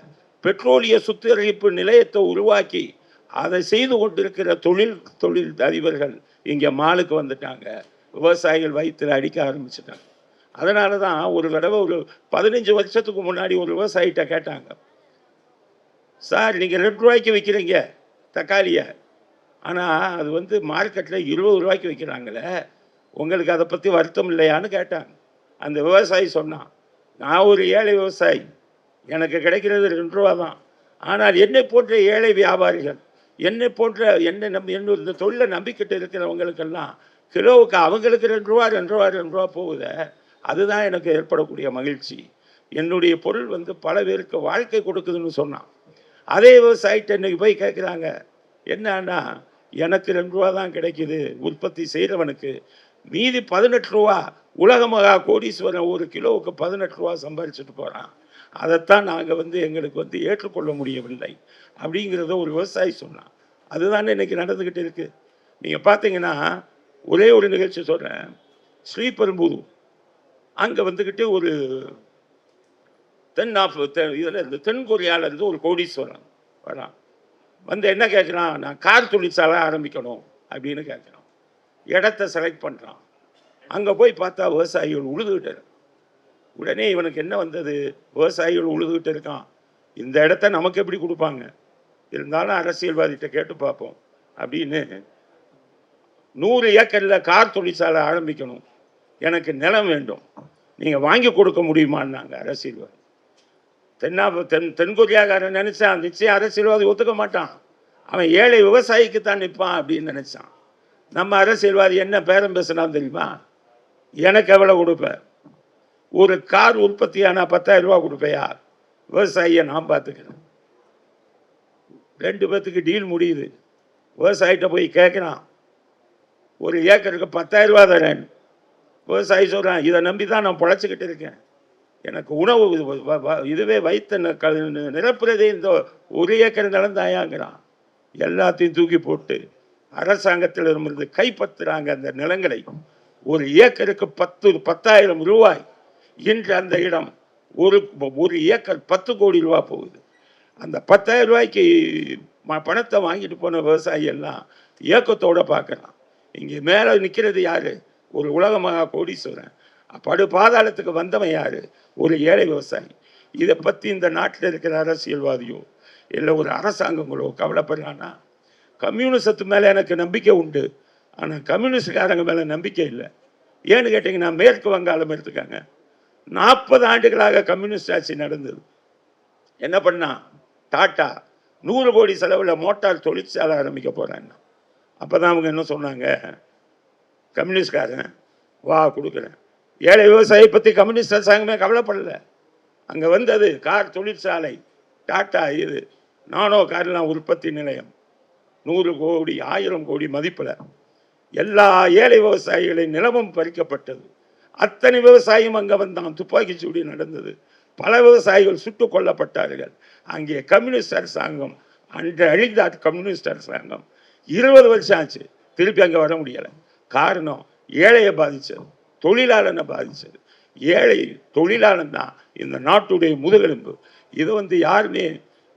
பெட்ரோலிய சுத்திகரிப்பு நிலையத்தை உருவாக்கி அதை செய்து கொண்டிருக்கிற தொழில் அதிபர்கள் இங்கே மாலுக்கு வந்துட்டாங்க. விவசாயிகள் வயிற்றில் அடிக்க ஆரம்பிச்சிட்டாங்க. அதனால தான் ஒரு தடவை ஒரு 15 வருஷத்துக்கு முன்னாடி ஒரு விவசாயிகிட்ட கேட்டாங்க, சார் நீங்கள் 2 ரூபாய்க்கு விற்கிறீங்க தக்காளியை, ஆனால் அது வந்து மார்க்கெட்டில் 20 ரூபாய்க்கு விற்கிறாங்களே, உங்களுக்கு அதை பற்றி வருத்தம் இல்லையான்னு கேட்டாங்க. அந்த விவசாயி சொன்னான், நான் ஒரு ஏழை விவசாயி, எனக்கு கிடைக்கிறது 2 ரூபா தான். ஆனால் என்னை போன்ற ஏழை வியாபாரிகள், என்னை போன்ற இந்த தொழிலை நம்பிக்கிட்டு இருக்கிறவங்களுக்கெல்லாம் கிலோவுக்கு அவங்களுக்கு 2 ரூபா போகுது. அதுதான் எனக்கு ஏற்படக்கூடிய மகிழ்ச்சி. என்னுடைய பொருள் வந்து பல பேருக்கு வாழ்க்கை கொடுக்குதுன்னு சொன்னான். அதே விவசாயிட்ட இன்னைக்கு போய் கேட்குறாங்க, என்னன்னா எனக்கு 2 ரூபா தான் கிடைக்கிது உற்பத்தி செய்கிறவனுக்கு, மீதி 18 ரூபா உலக மகா கோடீஸ்வரன் ஒரு கிலோவுக்கு 18 ரூபா சம்பாதிச்சுட்டு போகிறான். அதைத்தான் நாங்கள் வந்து எங்களுக்கு வந்து ஏற்றுக்கொள்ள முடியவில்லை அப்படிங்கிறத ஒரு விவசாயி சொன்னான். அதுதானே இன்றைக்கி நடந்துக்கிட்டு இருக்குது. நீங்கள் பார்த்தீங்கன்னா ஒரே ஒரு நிகழ்ச்சி சொல்கிறேன். ஸ்ரீபெரும்புதூர் அங்கே வந்துக்கிட்டு ஒரு இதில் இருந்து தென்கொரியாவிலேருந்து ஒரு கோடீஸ்வரன் வரான். வந்து என்ன கேட்குறான், நான் கார் தொழிற்சாலை ஆரம்பிக்கணும் அப்படின்னு கேட்குறான். இடத்த செலக்ட் பண்ணுறான். அங்கே போய் பார்த்தா விவசாயிகள் உழுதுகிட்டு இருக்கு. உடனே இவனுக்கு என்ன வந்தது, விவசாயிகள் உழுதுகிட்டு இருக்கான், இந்த இடத்த நமக்கு எப்படி கொடுப்பாங்க, இருந்தாலும் அரசியல்வாதிகிட்ட கேட்டு பார்ப்போம் அப்படின்னு 100 ஏக்கரில் கார் தொழிற்சாலை ஆரம்பிக்கணும், எனக்கு நிலம் வேண்டும், நீங்கள் வாங்கி கொடுக்க முடியுமான்னாங்க அரசியல்வாதி. தென்கொரியாக்காரன் நினச்சான், நிச்சயம் அரசியல்வாதி ஒத்துக்க மாட்டான், அவன் ஏழை விவசாயிக்கு தான் நிற்பான் அப்படின்னு நினச்சான். நம்ம அரசியல்வாதி என்ன பேரம் பேசினான் தெரியுமா, எனக்கு எவ்வளோ கொடுப்பேன், ஒரு கார் உற்பத்தியான 10,000 ரூபா கொடுப்பையா, விவசாயியை நான் பார்த்துக்கிறேன். 2 பேர்த்துக்கு டீல் முடியுது. விவசாயிட்ட போய் கேட்குறான், ஒரு ஏக்கருக்கு 10,000 ரூபா தரேன். விவசாயி சொல்கிறான், இதை நம்பி தான் நான் பொழைச்சிக்கிட்டு இருக்கேன், எனக்கு உணவு இதுவே வைத்த நிரப்புறதே இந்த 1 ஏக்கர் நிலம் தாயாங்கிறான். எல்லாத்தையும் தூக்கி போட்டு அரசாங்கத்தில் இருந்து கைப்பற்றுறாங்க அந்த நிலங்களை. ஒரு ஏக்கருக்கு 10,000 ரூபாய். இன்று அந்த இடம் ஒரு ஏக்கர் 10 கோடி ரூபா போகுது. அந்த 10,000 ரூபாய்க்கு பணத்தை வாங்கிட்டு போன விவசாயி எல்லாம் ஏக்கத்தோடு பார்க்குறான். இங்கே மேலே நிற்கிறது யார், ஒரு உலகமாக கோடீஸ்வரன். படு பாதாளத்துக்கு வந்தவன் யார், ஒரு ஏழை விவசாயி. இதை பற்றி இந்த நாட்டில் இருக்கிற அரசியல்வாதியோ இல்லை ஒரு அரசாங்கங்களோ கவலைப்படுறான்னா, கம்யூனிசத்து மேலே எனக்கு நம்பிக்கை உண்டு, ஆனால் கம்யூனிஸ்டுக்காரங்க மேலே நம்பிக்கை இல்லை. ஏன்னு கேட்டிங்கன்னா, மேற்கு வங்காளம் எடுத்துக்காங்க, 40 ஆண்டுகளாக கம்யூனிஸ்ட் ஆட்சி நடந்தது. என்ன பண்ணா, டாட்டா 100 கோடி செலவில் மோட்டார் தொழிற்சாலை ஆரம்பிக்க போகிறாங்க. அப்போ தான் அவங்க என்ன சொன்னாங்க, கம்யூனிஸ்ட்காரன் வா கொடுக்குறேன். ஏழை விவசாயியை பற்றி கம்யூனிஸ்ட் அரசாங்கமே கவலைப்படலை. அங்கே வந்தது கார் தொழிற்சாலை, டாட்டா இது நானோ கார்லாம் உற்பத்தி நிலையம், 100 கோடி 1000 கோடி மதிப்பில் எல்லா ஏழை விவசாயிகளின் நிலமும் பறிக்கப்பட்டது. அத்தனை விவசாயியும் அங்கே வந்தான். துப்பாக்கி சூடி நடந்தது. பல விவசாயிகள் சுட்டுக் கொல்லப்பட்டார்கள். அங்கே கம்யூனிஸ்ட் அரசாங்கம், அன்று அழிந்த கம்யூனிஸ்ட் அரசாங்கம் 20 வருஷம் ஆச்சு, திருப்பி அங்கே வர முடியலை. காரணம், ஏழையை பாதித்தது, தொழிலாளனை பாதித்தது. ஏழை தொழிலாளன் தான் இந்த நாட்டுடைய முதுகெலும்பு. இதை யாருமே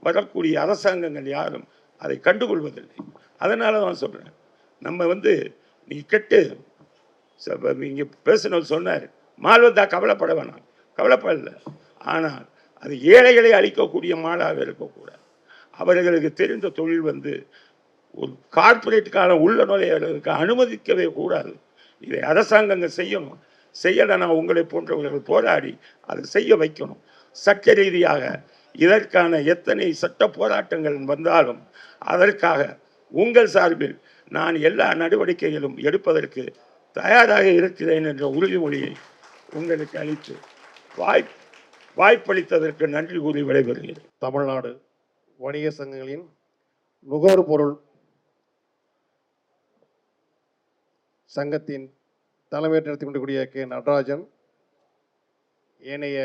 வரக்கூடிய அரசாங்கங்கள் யாரும் அதை கண்டுகொள்வதில்லை. அதனால தான் சொல்கிறேன், நம்ம நீ கெட்டு இங்கே பேசினவர் சொன்னார், மால்வதா கவலைப்பட வேணாம், கவலைப்படலை. ஆனால் அது ஏழைகளை அழிக்கக்கூடிய மாலாக இருக்கக்கூடாது. அவர்களுக்கு தெரிந்த தொழில் ஒரு கார்பரேட்டுக்கான உள்ள நுழையவர்களுக்கு அனுமதிக்கவே கூடாது. இதை அரசாங்கங்கள் செய்யணும். செய்யலைன்னா உங்களை போன்றவர்கள் போராடி அதை செய்ய வைக்கணும். சட்ட ரீதியாக இதற்கான எத்தனை சட்ட போராட்டங்கள் வந்தாலும் அதற்காக உங்கள் சார்பில் நான் எல்லா நடவடிக்கைகளும் எடுப்பதற்கு தயாராக இருக்கிறேன் என்ற உறுதிமொழியை உங்களுக்கு அளித்து வாய்ப்பளித்ததற்கு நன்றி கூறி விடைபெறுகிறேன். தமிழ்நாடு வணிக சங்கங்களின் நுகர்பொருள் சங்கத்தின் தலைமையேற்று நடத்தி கொண்டிருக்கூடிய கே நடராஜன், ஏனைய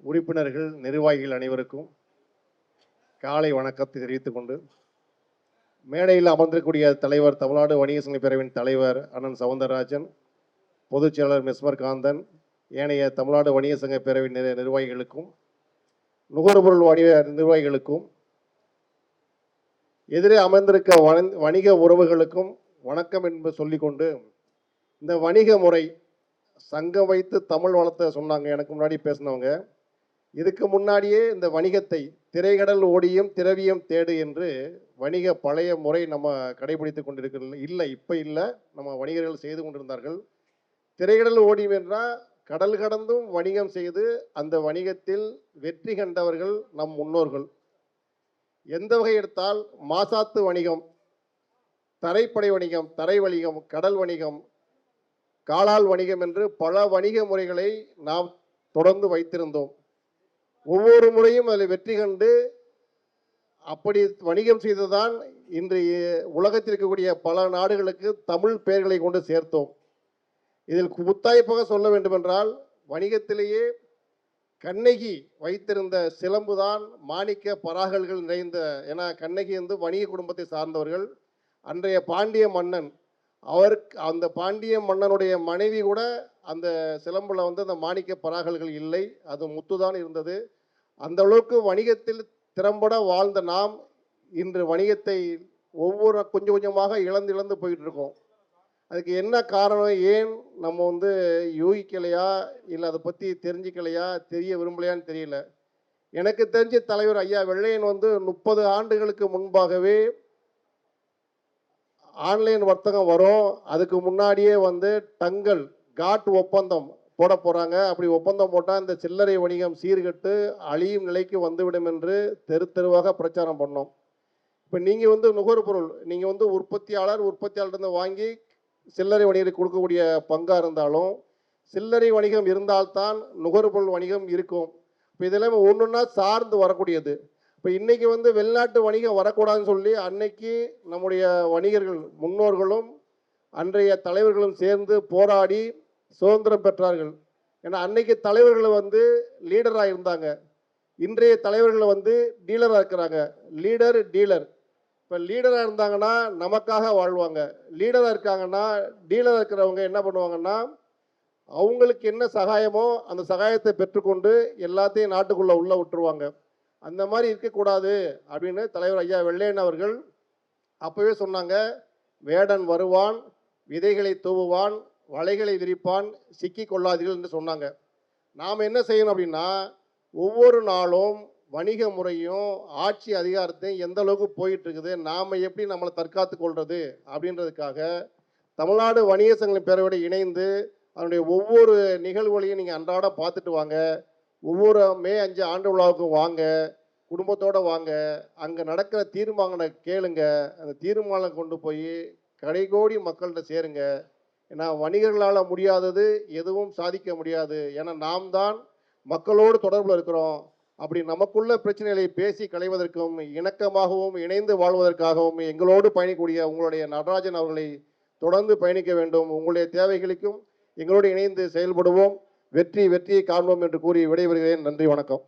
உறுப்பினர்கள், நிர்வாகிகள் அனைவருக்கும் காலை வணக்கத்தை தெரிவித்துக் கொண்டு, மேடையில் அமர்ந்திருக்கக்கூடிய தலைவர், தமிழ்நாடு வணிக சங்க பேரவையின் தலைவர் அண்ணன் சவுந்தரராஜன், பொதுச் செயலாளர் மிஸ்மர் காந்தன், ஏனைய தமிழ்நாடு வணிக சங்க பேரவை நிர்வாகிகளுக்கும், நுகர்பொருள் வணிக நிர்வாகிகளுக்கும், எதிரே அமர்ந்திருக்க வணிக உறவுகளுக்கும் வணக்கம் என்று சொல்லிக்கொண்டு, இந்த வணிக முறை சங்கம் வைத்து தமிழ் வளர்த்த சொன்னாங்க எனக்கு முன்னாடி பேசினவங்க. இதுக்கு முன்னாடியே இந்த வணிகத்தை திரைக்கடல் ஓடியும் திரவியம் தேடு என்று வணிக பழைய முறை நம்ம கடைபிடித்து கொண்டிருக்கிறது இல்லை, இப்போ இல்லை, நம்ம வணிகர்கள் செய்து கொண்டிருந்தார்கள். திரைக்கடல் ஓடியும் என்றால் கடல் கடந்தும் வணிகம் செய்து அந்த வணிகத்தில் வெற்றி கண்டவர்கள் நம் முன்னோர்கள். எந்த வகை எடுத்தால் மாசாத்து வணிகம், தரைப்படை வணிகம், தரை வணிகம், கடல் வணிகம், காலால் வணிகம் என்று பல வணிக முறைகளை நாம் தொடர்ந்து வைத்திருந்தோம். ஒவ்வொரு முறையும் அதில் வெற்றி கண்டு அப்படி வணிகம் செய்துதான் இன்று உலகத்தில் இருக்கக்கூடிய பல நாடுகளுக்கு தமிழ் பெயர்களை கொண்டு சேர்த்தோம். இதில் முத்தாய்ப்பாக சொல்ல வேண்டுமென்றால், வணிகத்திலேயே கண்ணகி வைத்திருந்த சிலம்புதான் மாணிக்க பராகல்கள் நிறைந்த, ஏன்னா கண்ணகி வந்து வணிக குடும்பத்தை சார்ந்தவர்கள். அன்றைய பாண்டிய மன்னன், அந்த பாண்டிய மன்னனுடைய மனைவி கூட அந்த சிலம்புல வந்து அந்த மாணிக்க பராகல்கள் இல்லை, அது முத்துதான் இருந்தது. அந்த அளவுக்கு வணிகத்தில் திறம்பட வாழ்ந்த நாம் இன்று வணிகத்தை கொஞ்சம் கொஞ்சமாக இழந்து போயிட்டு இருக்கோம். அதுக்கு என்ன காரணம், ஏன் நம்ம வந்து யூகிக்கலையா இல்லை அதை பற்றி தெரிஞ்சிக்கலையா, தெரிய விரும்பலையான்னு தெரியல. எனக்கு தெரிஞ்ச தலைவர் ஐயா வெள்ளையன் வந்து 30 ஆண்டுகளுக்கு முன்பாகவே ஆன்லைன் வர்த்தகம் வரும், அதுக்கு முன்னாடியே வந்து டங்கல் காட் ஒப்பந்தம் போட போகிறாங்க, அப்படி ஒப்பந்தம் போட்டால் இந்த சில்லறை வணிகம் சீர்கட்டு அழியும் நிலைக்கு வந்துவிடும் என்று தெருவாக பிரச்சாரம் பண்ணோம். இப்போ நீங்கள் வந்து நுகர்பொருள், நீங்கள் வந்து உற்பத்தியாளர்கிட்ட வாங்கி சில்லறை வணிகருக்கு கொடுக்கக்கூடிய பங்காக இருந்தாலும், சில்லறை வணிகம் இருந்தால்தான் நுகர்பொருள் வணிகம் இருக்கும். இப்போ இதெல்லாம் ஒன்றுன்னா சார்ந்து வரக்கூடியது. இப்போ இன்றைக்கி வந்து வெளிநாட்டு வணிகம் வரக்கூடாதுன்னு சொல்லி அன்னைக்கு நம்முடைய வணிகர்கள் முன்னோர்களும் அன்றைய தலைவர்களும் சேர்ந்து போராடி சுதந்திரம் பெற்றார்கள். ஏன்னா அன்னைக்கு தலைவர்கள் வந்து லீடராக இருந்தாங்க, இன்றைய தலைவர்கள் வந்து டீலராக இருக்கிறாங்க. Leader dealer. இப்போ லீடராக இருந்தாங்கன்னா நமக்காக வாழ்வாங்க, லீடராக இருக்காங்கன்னா டீலராக இருக்கிறவங்க என்ன பண்ணுவாங்கன்னா அவங்களுக்கு என்ன சகாயமோ அந்த சகாயத்தை பெற்றுக்கொண்டு எல்லாத்தையும் நாட்டுக்குள்ளே உள்ளே விட்டுருவாங்க. அந்த மாதிரி இருக்கக்கூடாது அப்படின்னு தலைவர் ஐயா வெள்ளையன் அவர்கள் அப்போவே சொன்னாங்க. வேடன் வருவான், விதைகளை தூவுவான், வலைகளை விரிப்பான், சிக்கி கொள்ளாதீர்கள் என்று சொன்னாங்க. நாம் என்ன செய்யணும் அப்படின்னா, ஒவ்வொரு நாளும் வணிக முறையும் ஆட்சி அதிகாரத்தையும் எந்த அளவுக்கு போயிட்டு இருக்குது, நாம் எப்படி நம்மளை தற்காத்து கொள்வது அப்படின்றதுக்காக தமிழ்நாடு வணிக சங்க பேரவையோடு இணைந்து அதனுடைய ஒவ்வொரு நிகழ்வுகளையும் நீங்கள் அன்றாட பார்த்துட்டு வாங்க. ஒவ்வொரு மே 5 ஆண்டு விழாவுக்கும் வாங்க, குடும்பத்தோடு வாங்க, அங்கே நடக்கிற தீர்மானங்களை கேளுங்க, அந்த தீர்மானம் கொண்டு போய் கடைகோடி மக்கள்கிட்ட சேருங்க. ஏன்னா வணிகர்களால் முடியாதது எதுவும் சாதிக்க முடியாது. ஏன்னா நாம் தான் மக்களோடு தொடர்பில் இருக்கிறோம். அப்படி நமக்குள்ள பிரச்சனைகளை பேசி களைவதற்கும் இணக்கமாகவும் இணைந்து வாழ்வதற்காகவும் எங்களோடு பயணிக்கூடிய உங்களுடைய நடராஜன் அவர்களை தொடர்ந்து பயணிக்க வேண்டும். உங்களுடைய தேவைகளுக்கும் எங்களோடு இணைந்து செயல்படுவோம். வெற்றியை காண்போம் என்று கூறி விடைபெறுகிறேன். நன்றி, வணக்கம்.